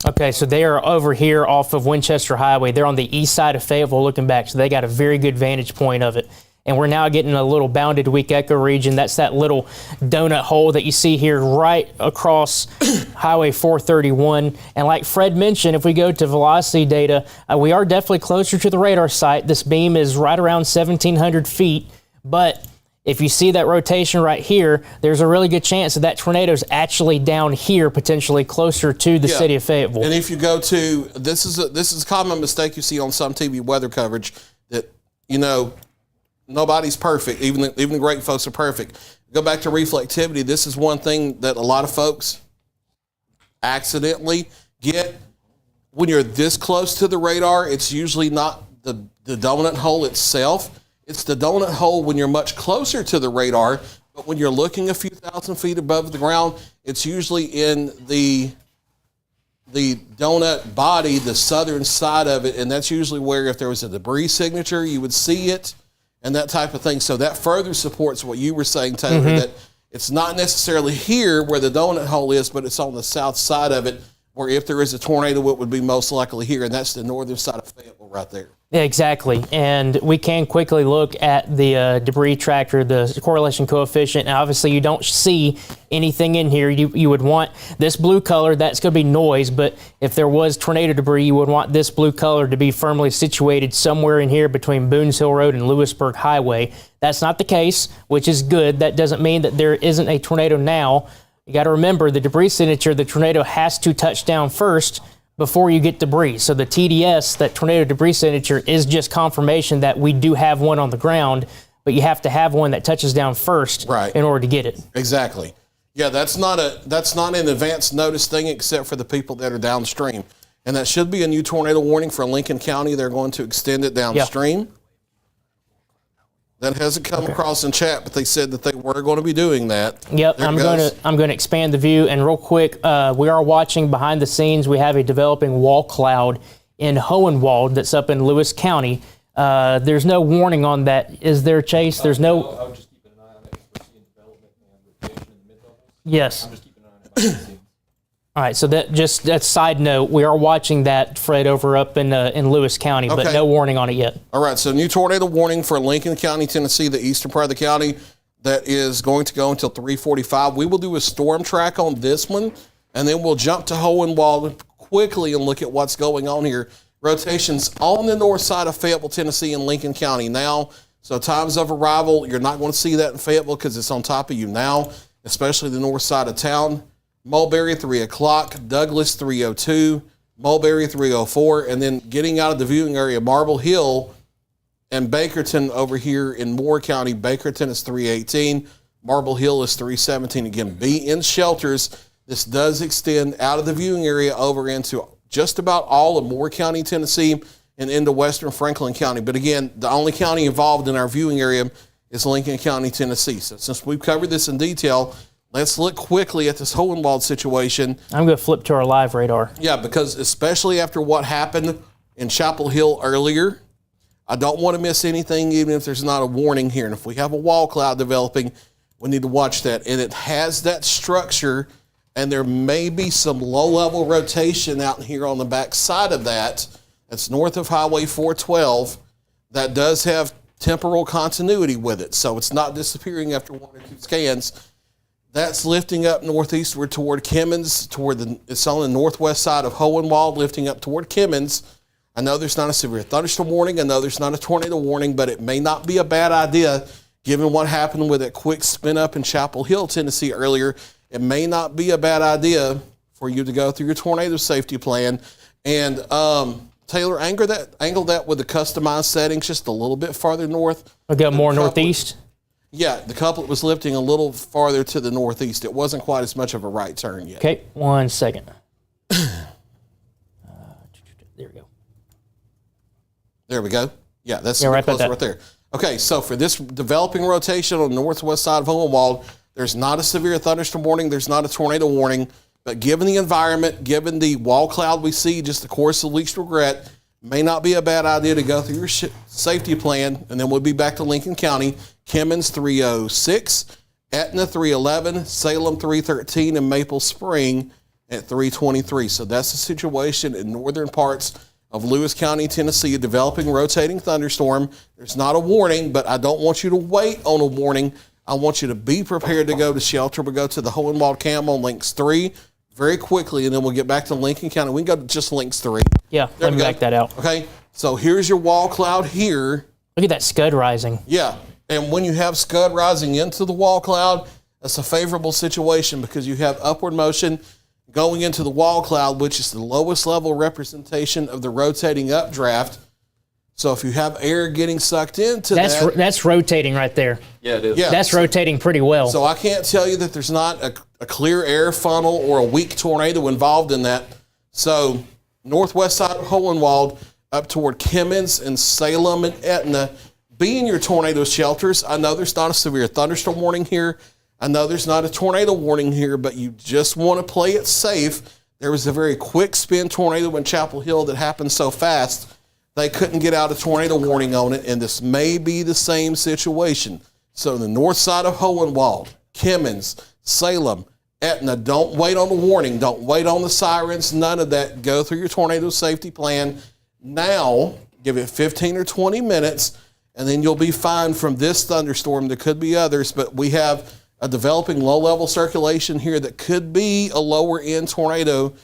Okay, so they are over here off of Winchester Highway. They're on the east side of Fayetteville looking back, so they got a very good vantage point of it. And we're now getting a little bounded weak echo region. That's that little donut hole that you see here right across Highway 431. And like Fred mentioned, if we go to velocity data, we are definitely closer to the radar site. This beam is right around 1,700 feet. But If you see that rotation right here, there's a really good chance that that tornado is actually down here, potentially closer to the city of Fayetteville. And if you go to, this is a common mistake you see on some TV weather coverage, that, you know, nobody's perfect. Even the great folks are perfect. Go back to reflectivity. This is one thing that a lot of folks accidentally get. When you're this close to the radar, it's usually not the donut hole itself. It's the donut hole when you're much closer to the radar, but when you're looking a few thousand feet above the ground, it's usually in the donut body, the southern side of it, and that's usually where, if there was a debris signature, you would see it and that type of thing. So that further supports what you were saying, Taylor, that it's not necessarily here where the donut hole is, but it's on the south side of it, where if there is a tornado, it would be most likely here, and that's the northern side of Fayetteville right there. Yeah, exactly. And we can quickly look at the debris tractor, the correlation coefficient. And obviously, you don't see anything in here. You would want this blue color. That's going to be noise. But if there was tornado debris, you would want this blue color to be firmly situated somewhere in here between Boones Hill Road and Lewisburg Highway. That's not the case, which is good. That doesn't mean that there isn't a tornado now. You got to remember, the debris signature, the tornado has to touch down first before you get debris. So the TDS, that tornado debris signature, is just confirmation that we do have one on the ground, but you have to have one that touches down first in order to get it. Exactly. Yeah, that's not an advance notice thing except for the people that are downstream. And that should be a new tornado warning for Lincoln County. They're going to extend it downstream. Yeah. That hasn't come across in chat, but they said that they were going to be doing that. Yep, I'm going to expand the view. And real quick, we are watching behind the scenes. We have a developing wall cloud in Hohenwald that's up in Lewis County. There's no warning on that. Is there, Chase? There's no. I was just keeping an eye on it because we're seeing development and rotation in the mid-levels. Yes. I'm just keeping an eye on it behind the scenes. All right, so that's a side note. We are watching that, Fred, over up in Lewis County, but no warning on it yet. All right, so new tornado warning for Lincoln County, Tennessee, the eastern part of the county, that is going to go until 3:45. We will do a storm track on this one, and then we'll jump to Hohenwald quickly and look at what's going on here. Rotations on the north side of Fayetteville, Tennessee, and Lincoln County now. So times of arrival, you're not going to see that in Fayetteville because it's on top of you now, especially the north side of town. Mulberry, 3 o'clock. Douglas, 3:02. Mulberry, 3:04. And then getting out of the viewing area, Marble Hill and Bakerton over here in Moore County. Bakerton is 3:18. Marble Hill is 3:17. Again, be in shelters. This does extend out of the viewing area over into just about all of Moore County, Tennessee, and into western Franklin County. But again, the only county involved in our viewing area is Lincoln County, Tennessee. So since we've covered this in detail, let's look quickly at this Hohenwald situation. I'm going to flip to our live radar. Yeah, because especially after what happened in Chapel Hill earlier, I don't want to miss anything, even if there's not a warning here. And if we have a wall cloud developing, we need to watch that. And it has that structure, and there may be some low-level rotation out here on the back side of that. That's north of Highway 412. That does have temporal continuity with it, so it's not disappearing after 1 or 2 scans. That's lifting up northeastward toward Kimmins, it's on the northwest side of Hohenwald, lifting up toward Kimmins. I know there's not a severe thunderstorm warning. I know there's not a tornado warning, but it may not be a bad idea, given what happened with that quick spin up in Chapel Hill, Tennessee earlier. It may not be a bad idea for you to go through your tornado safety plan. And Taylor, angle that with the customized settings just a little bit farther north. We'll go more northeast. Yeah, the couplet was lifting a little farther to the northeast. It wasn't quite as much of a right turn yet. Okay, 1 second. There we go. There we go. Yeah, that's right there. Okay, so for this developing rotation on the northwest side of Hohenwald, there's not a severe thunderstorm warning. There's not a tornado warning. But given the environment, given the wall cloud we see, just the course of least regret, may not be a bad idea to go through your safety plan. And then we'll be back to Lincoln County. Kimmins 3:06, Etna 3:11, Salem 3:13, and Maple Spring at 3:23. So that's the situation in northern parts of Lewis County, Tennessee, a developing rotating thunderstorm. There's not a warning, but I don't want you to wait on a warning. I want you to be prepared to go to shelter. We'll go to the Hohenwald Cam on links 3 very quickly, and then we'll get back to Lincoln County. We can go to just links 3. Yeah, let me back that out. Okay, so here's your wall cloud here. Look at that scud rising. Yeah. And when you have scud rising into the wall cloud, that's a favorable situation because you have upward motion going into the wall cloud, which is the lowest level representation of the rotating updraft. So if you have air getting sucked into that's rotating right there. Yeah, it is. Yeah. That's rotating pretty well. So I can't tell you that there's not a clear air funnel or a weak tornado involved in that. So northwest side of Hohenwald up toward Kimmins and Salem and Etna, be in your tornado shelters. I know there's not a severe thunderstorm warning here. I know there's not a tornado warning here, but you just want to play it safe. There was a very quick spin tornado in Chapel Hill that happened so fast they couldn't get out a tornado warning on it, and this may be the same situation. So the north side of Hohenwald, Kimmins, Salem, Etna, don't wait on the warning. Don't wait on the sirens. None of that. Go through your tornado safety plan now. Give it 15 or 20 minutes, and then you'll be fine from this thunderstorm. There could be others, but we have a developing low-level circulation here that could be a lower-end tornado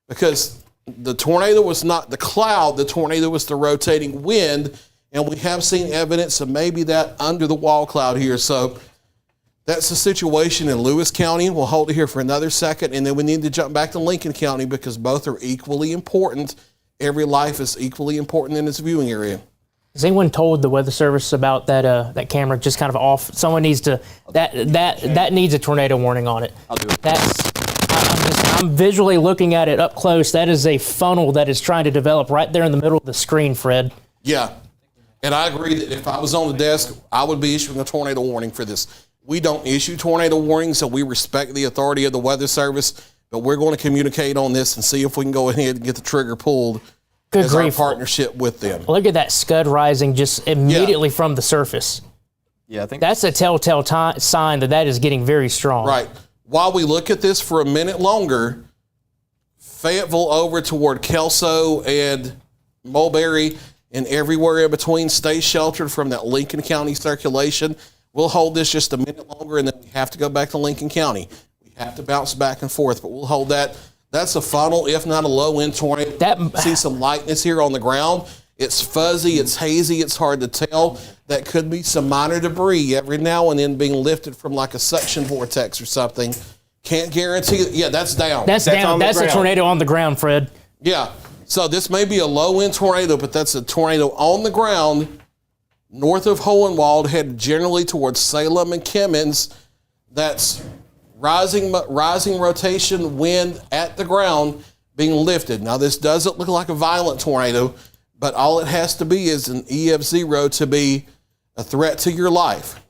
because the tornado was not the cloud. The tornado was the rotating wind, and we have seen evidence of maybe that under the wall cloud here. So that's the situation in Lewis County. We'll hold it here for another second, and then we need to jump back to Lincoln County because both are equally important. Every life is equally important in its viewing area. Has anyone told the Weather Service about that camera just kind of off? Someone needs to, that needs a tornado warning on it. I'll do it. I'm visually looking at it up close. That is a funnel that is trying to develop right there in the middle of the screen, Fred. Yeah, and I agree that if I was on the desk, I would be issuing a tornado warning for this. We don't issue tornado warnings, so we respect the authority of the Weather Service, but we're going to communicate on this and see if we can go ahead and get the trigger pulled. Good as grief. our partnership with them. Look at that scud rising just immediately from the surface. Yeah, I think That's a telltale sign that is getting very strong. Right. While we look at this for a minute longer, Fayetteville over toward Kelso and Mulberry and everywhere in between, stay sheltered from that Lincoln County circulation. We'll hold this just a minute longer, and then we have to go back to Lincoln County. We have to bounce back and forth, but we'll hold that. That's a funnel, if not a low-end tornado. See some lightness here on the ground. It's fuzzy, it's hazy, it's hard to tell. That could be some minor debris every now and then being lifted from like a suction vortex or something. Can't guarantee. Yeah, that's down. That's down. That's a tornado on the ground, Fred. Yeah. So this may be a low-end tornado, but that's a tornado on the ground north of Hohenwald, headed generally towards Salem and Kimmins. That's rising rotation wind at the ground being lifted. Now, this doesn't look like a violent tornado, but all it has to be is an EF0 to be a threat to your life.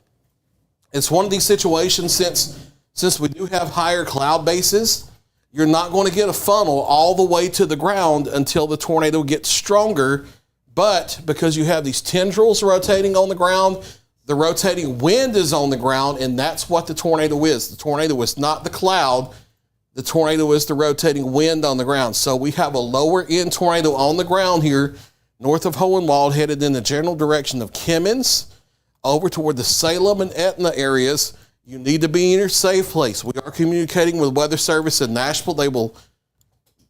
It's one of these situations, since we do have higher cloud bases, you're not going to get a funnel all the way to the ground until the tornado gets stronger. But because you have these tendrils rotating on the ground, the rotating wind is on the ground, and that's what the tornado is. The tornado is not the cloud. The tornado is the rotating wind on the ground. So we have a lower end tornado on the ground here, north of Hohenwald, headed in the general direction of Kimmins, over toward the Salem and Etna areas. You need to be in your safe place. We are communicating with Weather Service in Nashville. They will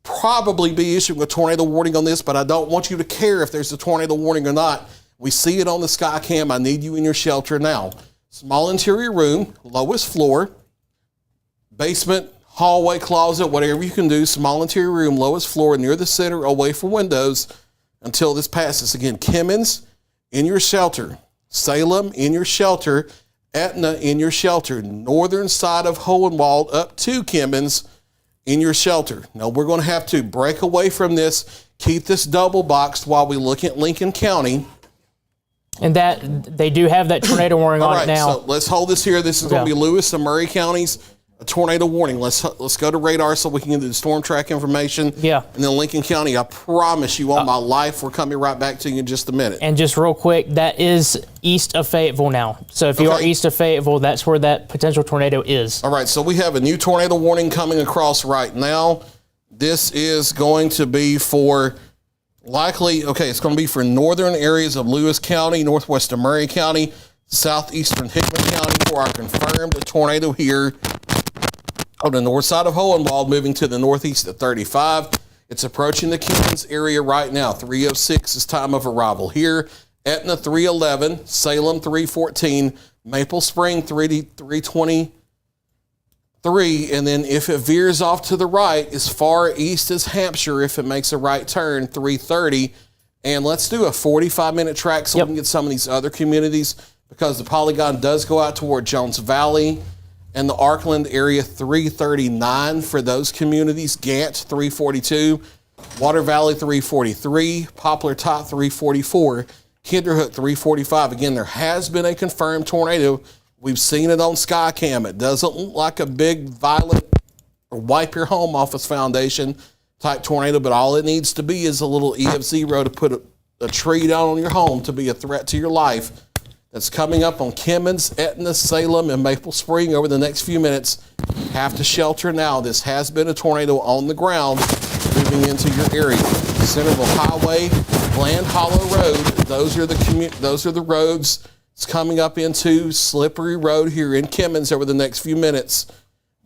probably be issuing a tornado warning on this, but I don't want you to care if there's a tornado warning or not. We see it on the Skycam. I need you in your shelter now. Small interior room, lowest floor, basement, hallway, closet, whatever you can do. Small interior room, lowest floor, near the center, away from windows until this passes. Again, Kimmins, in your shelter. Salem, in your shelter. Etna, in your shelter. Northern side of Hohenwald up to Kimmins, in your shelter. Now, we're going to have to break away from this, keep this double boxed while we look at Lincoln County. And that they do have that tornado warning on it now. So let's hold this here. This is going to be Lewis and Murray counties, a tornado warning. Let's go to radar so we can get the storm track information. Yeah. And then Lincoln County, I promise you on my life, we're coming right back to you in just a minute. And just real quick, that is east of Fayetteville now. So if you are east of Fayetteville, that's where that potential tornado is. All right, so we have a new tornado warning coming across right now. This is going to be for it's going to be for northern areas of Lewis County, northwestern Murray County, southeastern Hickman County for our confirmed tornado here on the north side of Hohenwald, moving to the northeast at 35. It's approaching the Kimmins area right now. 3:06 is time of arrival here. Etna 311, Salem 314, Maple Spring 323, and then if it veers off to the right, as far east as Hampshire, if it makes a right turn, 330. And let's do a 45-minute track so we can get some of these other communities, because the polygon does go out toward Jones Valley and the Arkland area, 339 for those communities. Gant 342, Water Valley 343, Poplar Top 344, Kinderhook 345. Again, there has been a confirmed tornado. We've seen it on Skycam. It doesn't look like a big, violent, or wipe your home office foundation type tornado, but all it needs to be is a little E of 0 to put a tree down on your home to be a threat to your life. That's coming up on Kimmins, Etna, Salem, and Maple Spring over the next few minutes. Have to shelter now. This has been a tornado on the ground moving into your area. Centerville Highway, Bland Hollow Road, those are the roads. It's coming up into Slippery Road here in Kimmins over the next few minutes.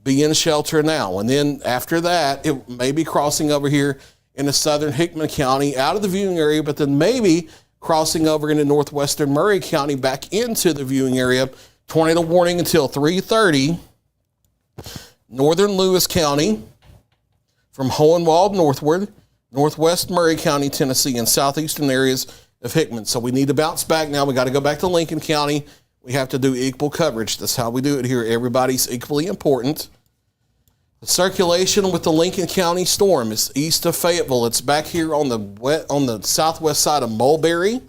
Be in shelter now. And then after that, it may be crossing over here into southern Hickman County out of the viewing area, but then maybe crossing over into northwestern Murray County back into the viewing area. Tornado warning until 3:30. Northern Lewis County from Hohenwald northward, northwest Murray County, Tennessee, and southeastern areas of Hickman. So we need to bounce back now. We got to go back to Lincoln County. We have to do equal coverage. That's how we do it here. Everybody's equally important. The circulation with the Lincoln County storm is east of Fayetteville. It's back here on the southwest side of Mulberry.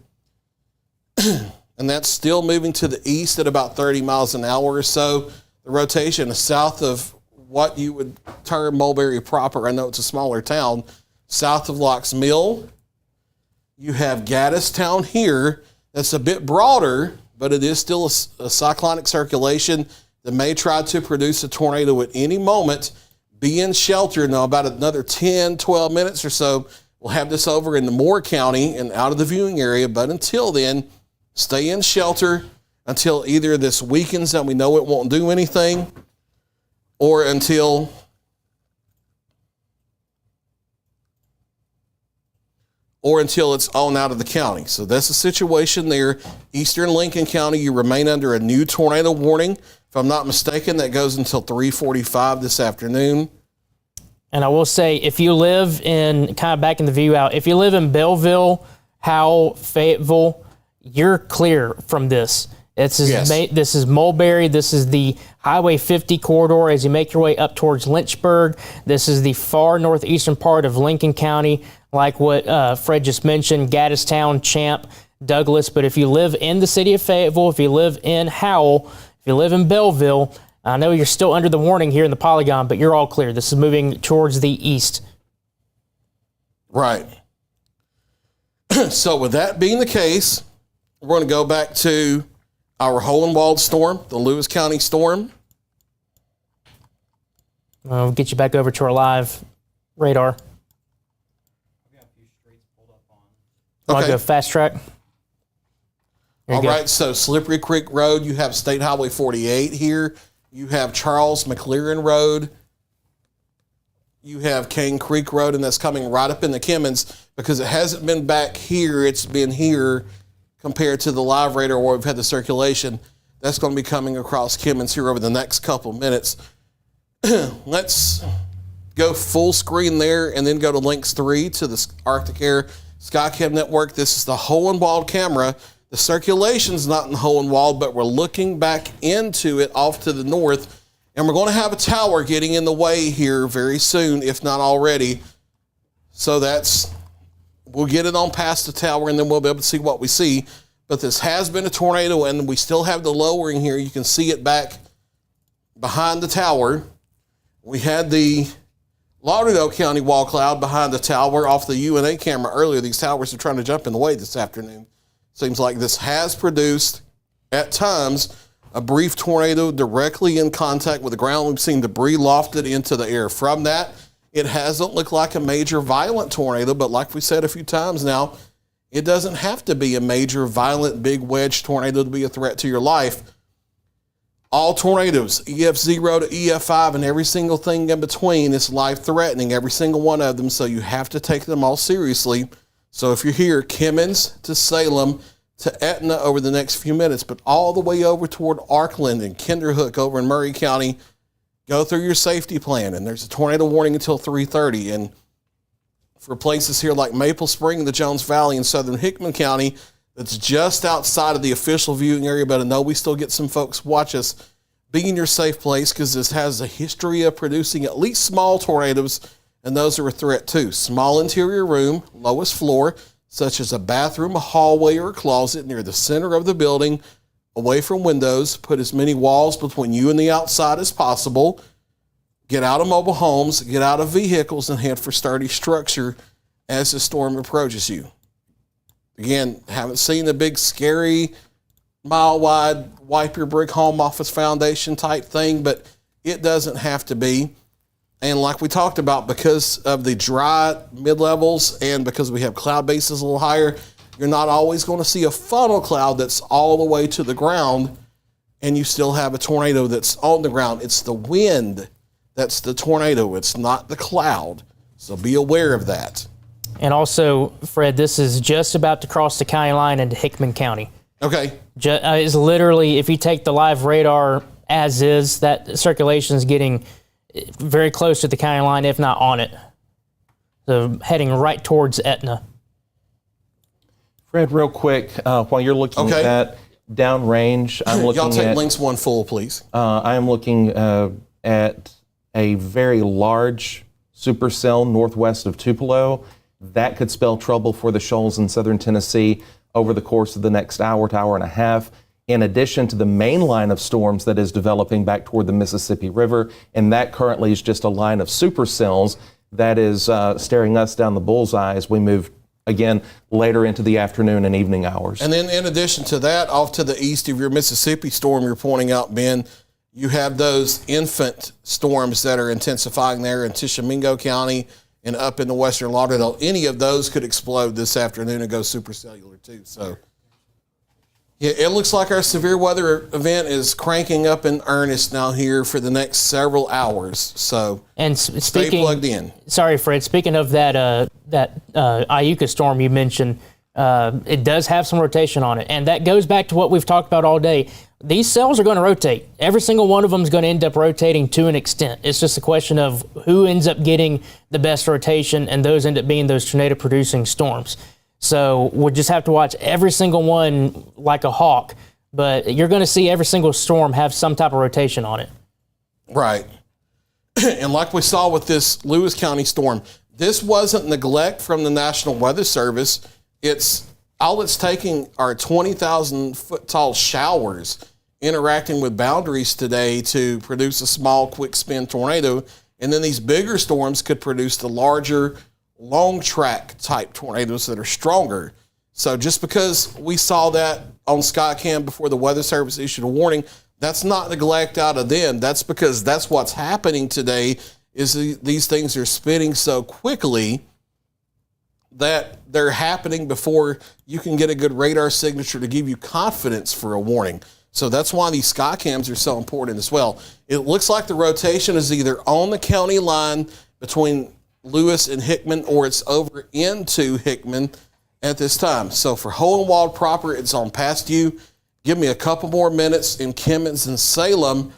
And that's still moving to the east at about 30 miles an hour or so. The rotation is south of what you would term Mulberry proper. I know it's a smaller town. South of Locks Mill. You have Gaddis here. That's a bit broader, but it is still a cyclonic circulation that may try to produce a tornado at any moment. Be in shelter now. About another 10, 12 minutes or so, we'll have this over in the Moore County and out of the viewing area. But until then, stay in shelter until either this weakens and we know it won't do anything, or until it's on out of the county. So that's the situation there. Eastern Lincoln County, you remain under a new tornado warning. If I'm not mistaken, that goes until 3:45 this afternoon. And I will say, if you live in, kind of back in the view out, if you live in Belleville, Howell, Fayetteville, you're clear from this. This is Mulberry. This is the Highway 50 corridor as you make your way up towards Lynchburg. This is the far northeastern part of Lincoln County, like what Fred just mentioned, Gaddis, Champ, Douglas. But if you live in the city of Fayetteville, if you live in Howell, if you live in Belleville, I know you're still under the warning here in the polygon, but you're all clear. This is moving towards the east. Right. So with that being the case, we're going to go back to our Hohenwald storm, the Lewis County storm. We'll get you back over to our live radar. Want to go fast track? All right, so Slippery Creek Road, you have State Highway 48 here. You have Charles McLaren Road. You have Cane Creek Road, and that's coming right up in the Kimmins because it hasn't been back here. It's been here compared to the live radar where we've had the circulation. That's going to be coming across Kimmins here over the next couple minutes. Let's go full screen there and then go to Links 3 to the Arctic Air Skycam network. This is the Hohenwald camera. The circulation's not in Hohenwald, but we're looking back into it off to the north, and we're going to have a tower getting in the way here very soon, if not already. So we'll get it on past the tower, and then we'll be able to see what we see. But this has been a tornado, and we still have the lowering here. You can see it back behind the tower. We had the Lauderdale County wall cloud behind the tower off the UNA camera earlier. These towers are trying to jump in the way this afternoon. Seems like this has produced, at times, a brief tornado directly in contact with the ground. We've seen debris lofted into the air from that. It hasn't looked like a major violent tornado, but like we said a few times now, it doesn't have to be a major violent big wedge tornado to be a threat to your life. All tornadoes, EF0 to EF5 and every single thing in between is life-threatening, every single one of them, so you have to take them all seriously. So if you're here, Kimmins to Salem, to Etna over the next few minutes, but all the way over toward Arkland and Kinderhook over in Murray County, go through your safety plan. And there's a tornado warning until 3:30. And for places here like Maple Spring, the Jones Valley, and southern Hickman County, that's just outside of the official viewing area, but I know we still get some folks watch us. Be in your safe place, because this has a history of producing at least small tornadoes, and those are a threat too. Small interior room, lowest floor, such as a bathroom, a hallway, or a closet near the center of the building, away from windows. Put as many walls between you and the outside as possible. Get out of mobile homes, get out of vehicles, and head for sturdy structure as the storm approaches you. Again, haven't seen the big, scary, mile-wide, wipe your brick home office foundation type thing, but it doesn't have to be. And like we talked about, because of the dry mid-levels and because we have cloud bases a little higher, you're not always going to see a funnel cloud that's all the way to the ground, and you still have a tornado that's on the ground. It's the wind that's the tornado. It's not the cloud. So be aware of that. And also, Fred, this is just about to cross the county line into Hickman County. Okay. It's literally, if you take the live radar as is, that circulation is getting very close to the county line, if not on it. So heading right towards Etna. Fred, real quick, while you're looking at that downrange, I'm looking Y'all take at links one full, please. I am looking at a very large supercell northwest of Tupelo. That could spell trouble for the shoals in southern Tennessee over the course of the next hour to hour and a half, in addition to the main line of storms that is developing back toward the Mississippi River. And that currently is just a line of supercells that is staring us down the bullseye as we move, again, later into the afternoon and evening hours. And then in addition to that, off to the east of your Mississippi storm you're pointing out, Ben, you have those infant storms that are intensifying there in Tishomingo County and up in the western Lauderdale. Any of those could explode this afternoon and go supercellular too. So, yeah, it looks like our severe weather event is cranking up in earnest now here for the next several hours. So, and stay plugged in. Sorry, Fred. Speaking of that Iuka storm you mentioned, it does have some rotation on it, and that goes back to what we've talked about all day. These cells are going to rotate. Every single one of them is going to end up rotating to an extent. It's just a question of who ends up getting the best rotation, and those end up being those tornado-producing storms. So we'll just have to watch every single one like a hawk, but you're going to see every single storm have some type of rotation on it. Right. And like we saw with this Lewis County storm, this wasn't neglect from the National Weather Service. All it's taking are 20,000 foot tall showers interacting with boundaries today to produce a small, quick spin tornado. And then these bigger storms could produce the larger, long track type tornadoes that are stronger. So just because we saw that on Skycam before the Weather Service issued a warning, that's not neglect out of them. That's because that's what's happening today, is these things are spinning so quickly that they're happening before you can get a good radar signature to give you confidence for a warning. So that's why these sky cams are so important as well. It looks like the rotation is either on the county line between Lewis and Hickman, or it's over into Hickman at this time. So for Hohenwald proper, it's on past you. Give me a couple more minutes in Kimmons and Salem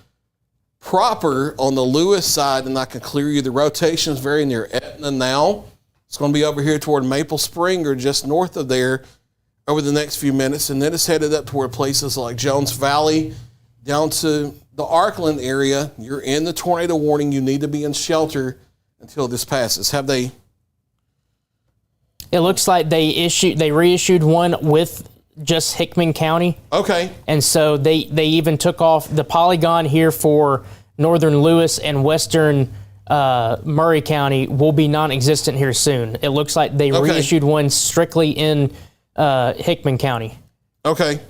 proper on the Lewis side, and I can clear you. The rotation is very near Etna now. It's going to be over here toward Maple Spring or just north of there over the next few minutes. And then it's headed up toward places like Jones Valley, down to the Arkland area. You're in the tornado warning. You need to be in shelter until this passes. Have they? It looks like they reissued one with just Hickman County. Okay. And so they even took off the polygon here for northern Lewis and western Murray County will be non-existent here soon. It looks like they reissued one strictly in Hickman County. Okay.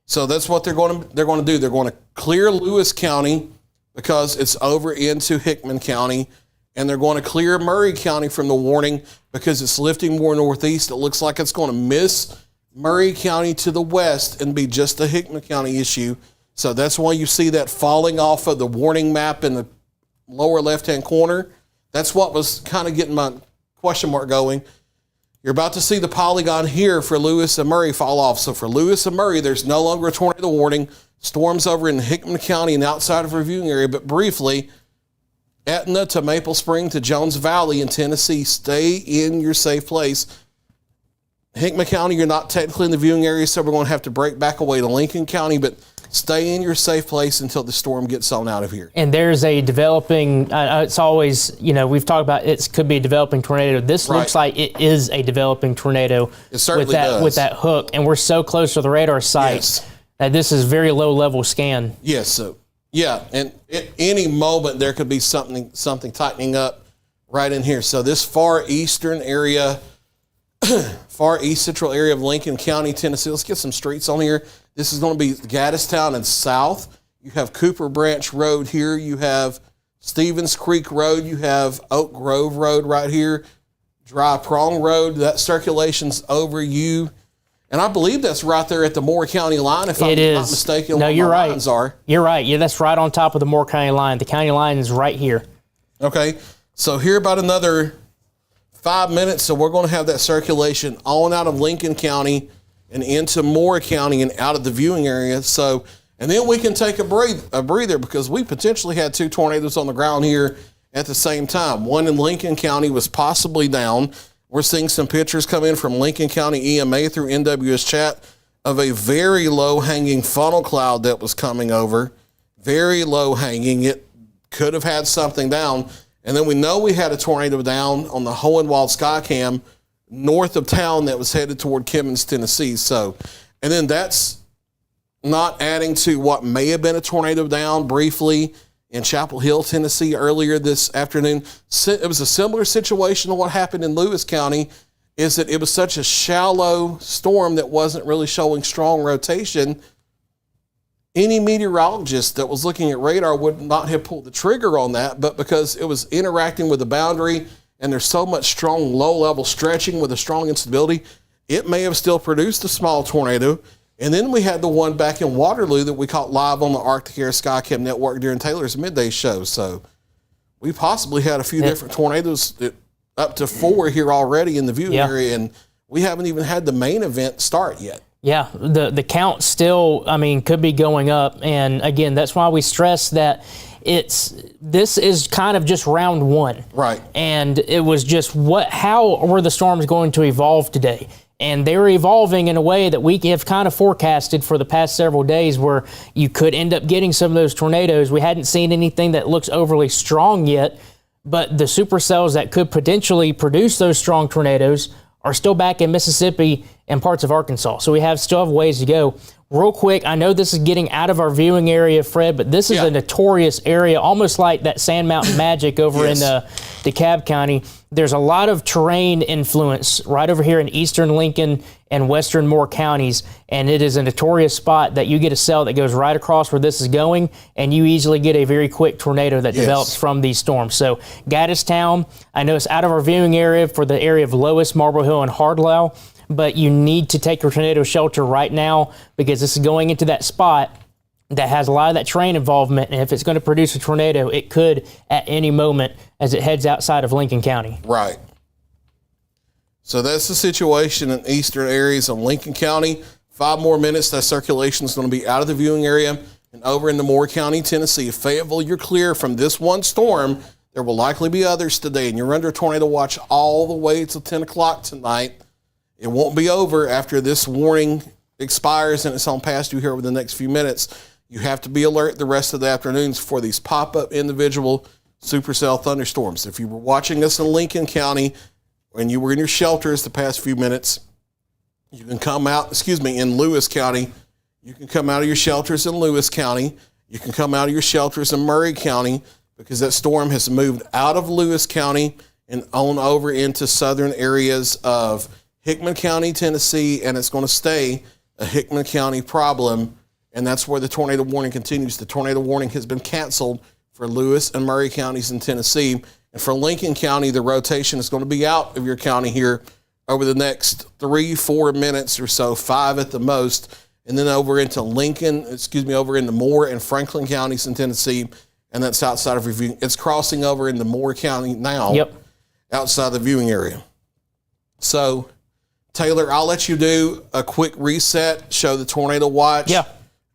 So that's what they're going to do. They're going to clear Lewis County because it's over into Hickman County, and they're going to clear Murray County from the warning because it's lifting more northeast. It looks like it's going to miss Murray County to the west and be just a Hickman County issue. So that's why you see that falling off of the warning map in the lower left-hand corner. That's what was kind of getting my question mark going. You're about to see the polygon here for Lewis and Murray fall off. So for Lewis and Murray, there's no longer a tornado warning. Storms over in Hickman County and outside of our viewing area, but briefly, Etna to Maple Spring to Jones Valley in Tennessee, stay in your safe place. Hickman County, you're not technically in the viewing area, so we're going to have to break back away to Lincoln County, but stay in your safe place until the storm gets on out of here. And there's a developing, it's always, we've talked about it could be a developing tornado. This looks like it is a developing tornado. It certainly with that hook, and we're so close to the radar site. Yes. This is very low level scan. Yes, so yeah, and at any moment there could be something tightening up right in here. So this far eastern area, far east central area of Lincoln County, Tennessee. Let's get some streets on here. This is going to be Gaddis and south. You have Cooper Branch Road here. You have Stevens Creek Road. You have Oak Grove Road right here. Dry Prong Road. That circulation's over you. And I believe that's right there at the Moore County line, if I'm not mistaken. No, you're right. Lines are. You're right. Yeah, that's right on top of the Moore County line. The county line is right here. Okay. So here about another 5 minutes, so we're going to have that circulation on out of Lincoln County and into Moore County and out of the viewing area. So, and then we can take a breather because we potentially had 2 tornadoes on the ground here at the same time. One in Lincoln County was possibly down. We're seeing some pictures come in from Lincoln County EMA through NWS chat of a very low-hanging funnel cloud that was coming over. Very low-hanging. It could have had something down. And then we know we had a tornado down on the Hohenwald Skycam north of town that was headed toward Kimmons, Tennessee. So, and then that's not adding to what may have been a tornado down briefly in Chapel Hill, Tennessee earlier this afternoon. It was a similar situation to what happened in Lewis County, is that it was such a shallow storm that wasn't really showing strong rotation. Any meteorologist that was looking at radar would not have pulled the trigger on that, but because it was interacting with the boundary and there's so much strong low-level stretching with a strong instability, it may have still produced a small tornado. And then we had the one back in Waterloo that we caught live on the Arctic Air Skycam network during Taylor's midday show. So we possibly had a few different tornadoes, up to 4 here already in the viewing area, and we haven't even had the main event start yet. Yeah, the count still, could be going up. And again, that's why we stress that this is kind of just round one. Right. And it was just how were the storms going to evolve today? And they're evolving in a way that we have kind of forecasted for the past several days, where you could end up getting some of those tornadoes. We hadn't seen anything that looks overly strong yet, but the supercells that could potentially produce those strong tornadoes are still back in Mississippi and parts of Arkansas. So we still have ways to go. Real quick, I know this is getting out of our viewing area, Fred, but this is a notorious area, almost like that Sand Mountain Magic over in DeKalb County. There's a lot of terrain influence right over here in eastern Lincoln and western Moore counties, and it is a notorious spot that you get a cell that goes right across where this is going, and you easily get a very quick tornado that develops from these storms. So Gaddis, I know it's out of our viewing area for the area of Lois, Marble Hill, and Hardlow, but you need to take your tornado shelter right now because this is going into that spot that has a lot of that terrain involvement, and if it's going to produce a tornado, it could at any moment as it heads outside of Lincoln County. Right. So that's the situation in eastern areas of Lincoln County. 5 more minutes, that circulation is going to be out of the viewing area and over into Moore County, Tennessee. Fayetteville, you're clear from this one storm. There will likely be others today, and you're under tornado watch all the way till 10 o'clock tonight. It won't be over after this warning expires and it's on past you here over the next few minutes. You have to be alert the rest of the afternoons for these pop-up individual supercell thunderstorms. If you were watching us in Lincoln County and you were in your shelters the past few minutes, you can come out, in Lewis County. You can come out of your shelters in Lewis County. You can come out of your shelters in Murray County because that storm has moved out of Lewis County and on over into southern areas of Hickman County, Tennessee, and it's going to stay a Hickman County problem, and that's where the tornado warning continues. The tornado warning has been canceled for Lewis and Murray counties in Tennessee, and for Lincoln County, the rotation is going to be out of your county here over the next 3-4 minutes or so, 5 at the most, and then over into over into Moore and Franklin counties in Tennessee, and that's outside of review. It's crossing over into Moore County now, outside the viewing area. So Taylor, I'll let you do a quick reset, show the tornado watch. Yeah.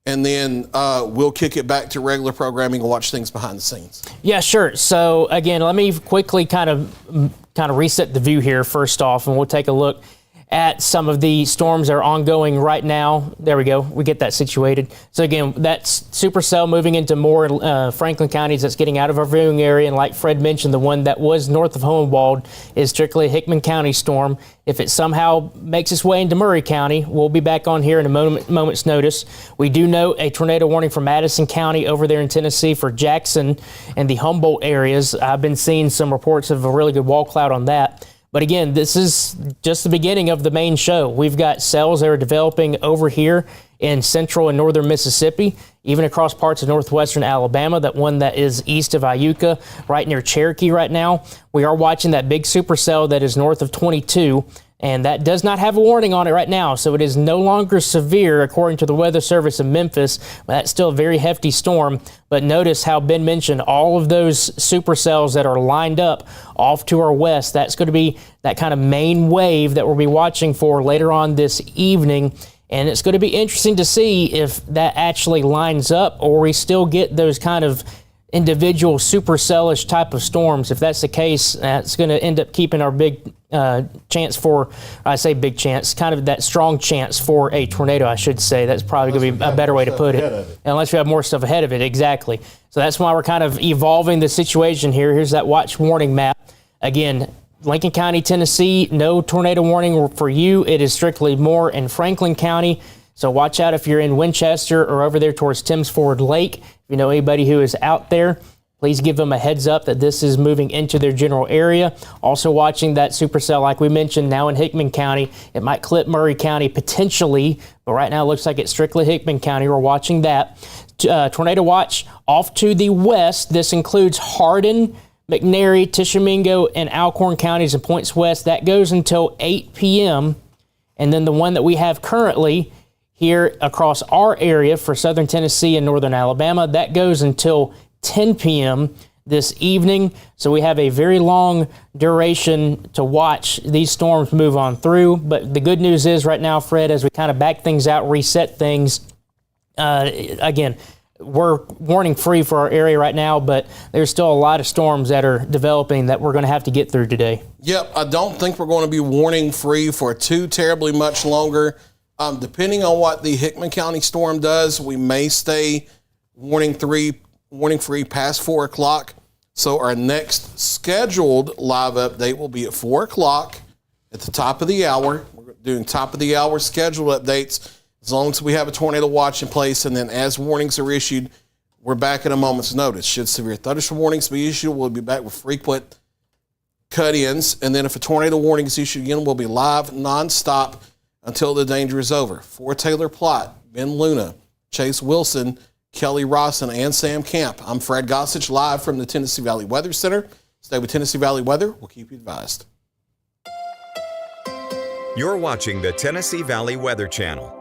And then we'll kick it back to regular programming and watch things behind the scenes. Yeah, sure. So again, let me quickly kind of reset the view here first off, and we'll take a look at some of the storms that are ongoing right now. There we go. We get that situated. So again, that's supercell moving into more Franklin counties. That's getting out of our viewing area. And like Fred mentioned, the one that was north of Hohenwald is strictly a Hickman County storm. If it somehow makes its way into Murray County, we'll be back on here in a moment's notice. We do note a tornado warning for Madison County over there in Tennessee for Jackson and the Humboldt areas. I've been seeing some reports of a really good wall cloud on that. But again, this is just the beginning of the main show. We've got cells that are developing over here in central and northern Mississippi, even across parts of northwestern Alabama, that one that is east of Iuka, right near Cherokee right now. We are watching that big supercell that is north of 22, and that does not have a warning on it right now, so it is no longer severe according to the Weather Service in Memphis. That's still a very hefty storm, but notice how Ben mentioned all of those supercells that are lined up off to our west. That's going to be that kind of main wave that we'll be watching for later on this evening, and it's going to be interesting to see if that actually lines up or we still get those kind of individual supercellish type of storms. If that's the case, that's going to end up keeping our big chance for, I say big chance, kind of that strong chance for a tornado, I should say. That's probably going to be a better way to put it. Unless we have more stuff ahead of it, exactly. So that's why we're kind of evolving the situation here. Here's that watch warning map. Again, Lincoln County, Tennessee, no tornado warning for you. It is strictly more in Franklin County. So watch out if you're in Winchester or over there towards Timms Ford Lake. If you know anybody who is out there, please give them a heads up that this is moving into their general area. Also watching that supercell, like we mentioned, now in Hickman County. It might clip Murray County potentially, but right now it looks like it's strictly Hickman County. We're watching that. Tornado watch off to the west. This includes Hardin, McNary, Tishomingo, and Alcorn counties and points west. That goes until 8 p.m. And then the one that we have currently here across our area for southern Tennessee and northern Alabama, that goes until 10 p.m. this evening. So we have a very long duration to watch these storms move on through. But the good news is right now, Fred, as we kind of back things out, reset things, again, we're warning free for our area right now, but there's still a lot of storms that are developing that we're going to have to get through today. Yep, I don't think we're going to be warning free for too terribly much longer. Depending on what the Hickman County storm does, we may stay warning free past 4 o'clock. So our next scheduled live update will be at 4 o'clock at the top of the hour. We're doing top of the hour scheduled updates as long as we have a tornado watch in place. And then as warnings are issued, we're back at a moment's notice. Should severe thunderstorm warnings be issued, we'll be back with frequent cut-ins. And then if a tornado warning is issued again, we'll be live nonstop until the danger is over. For Taylor Plott, Ben Luna, Chase Wilson, Kelly Rawson, and Sam Camp, I'm Fred Gossage, live from the Tennessee Valley Weather Center. Stay with Tennessee Valley Weather. We'll keep you advised. You're watching the Tennessee Valley Weather Channel.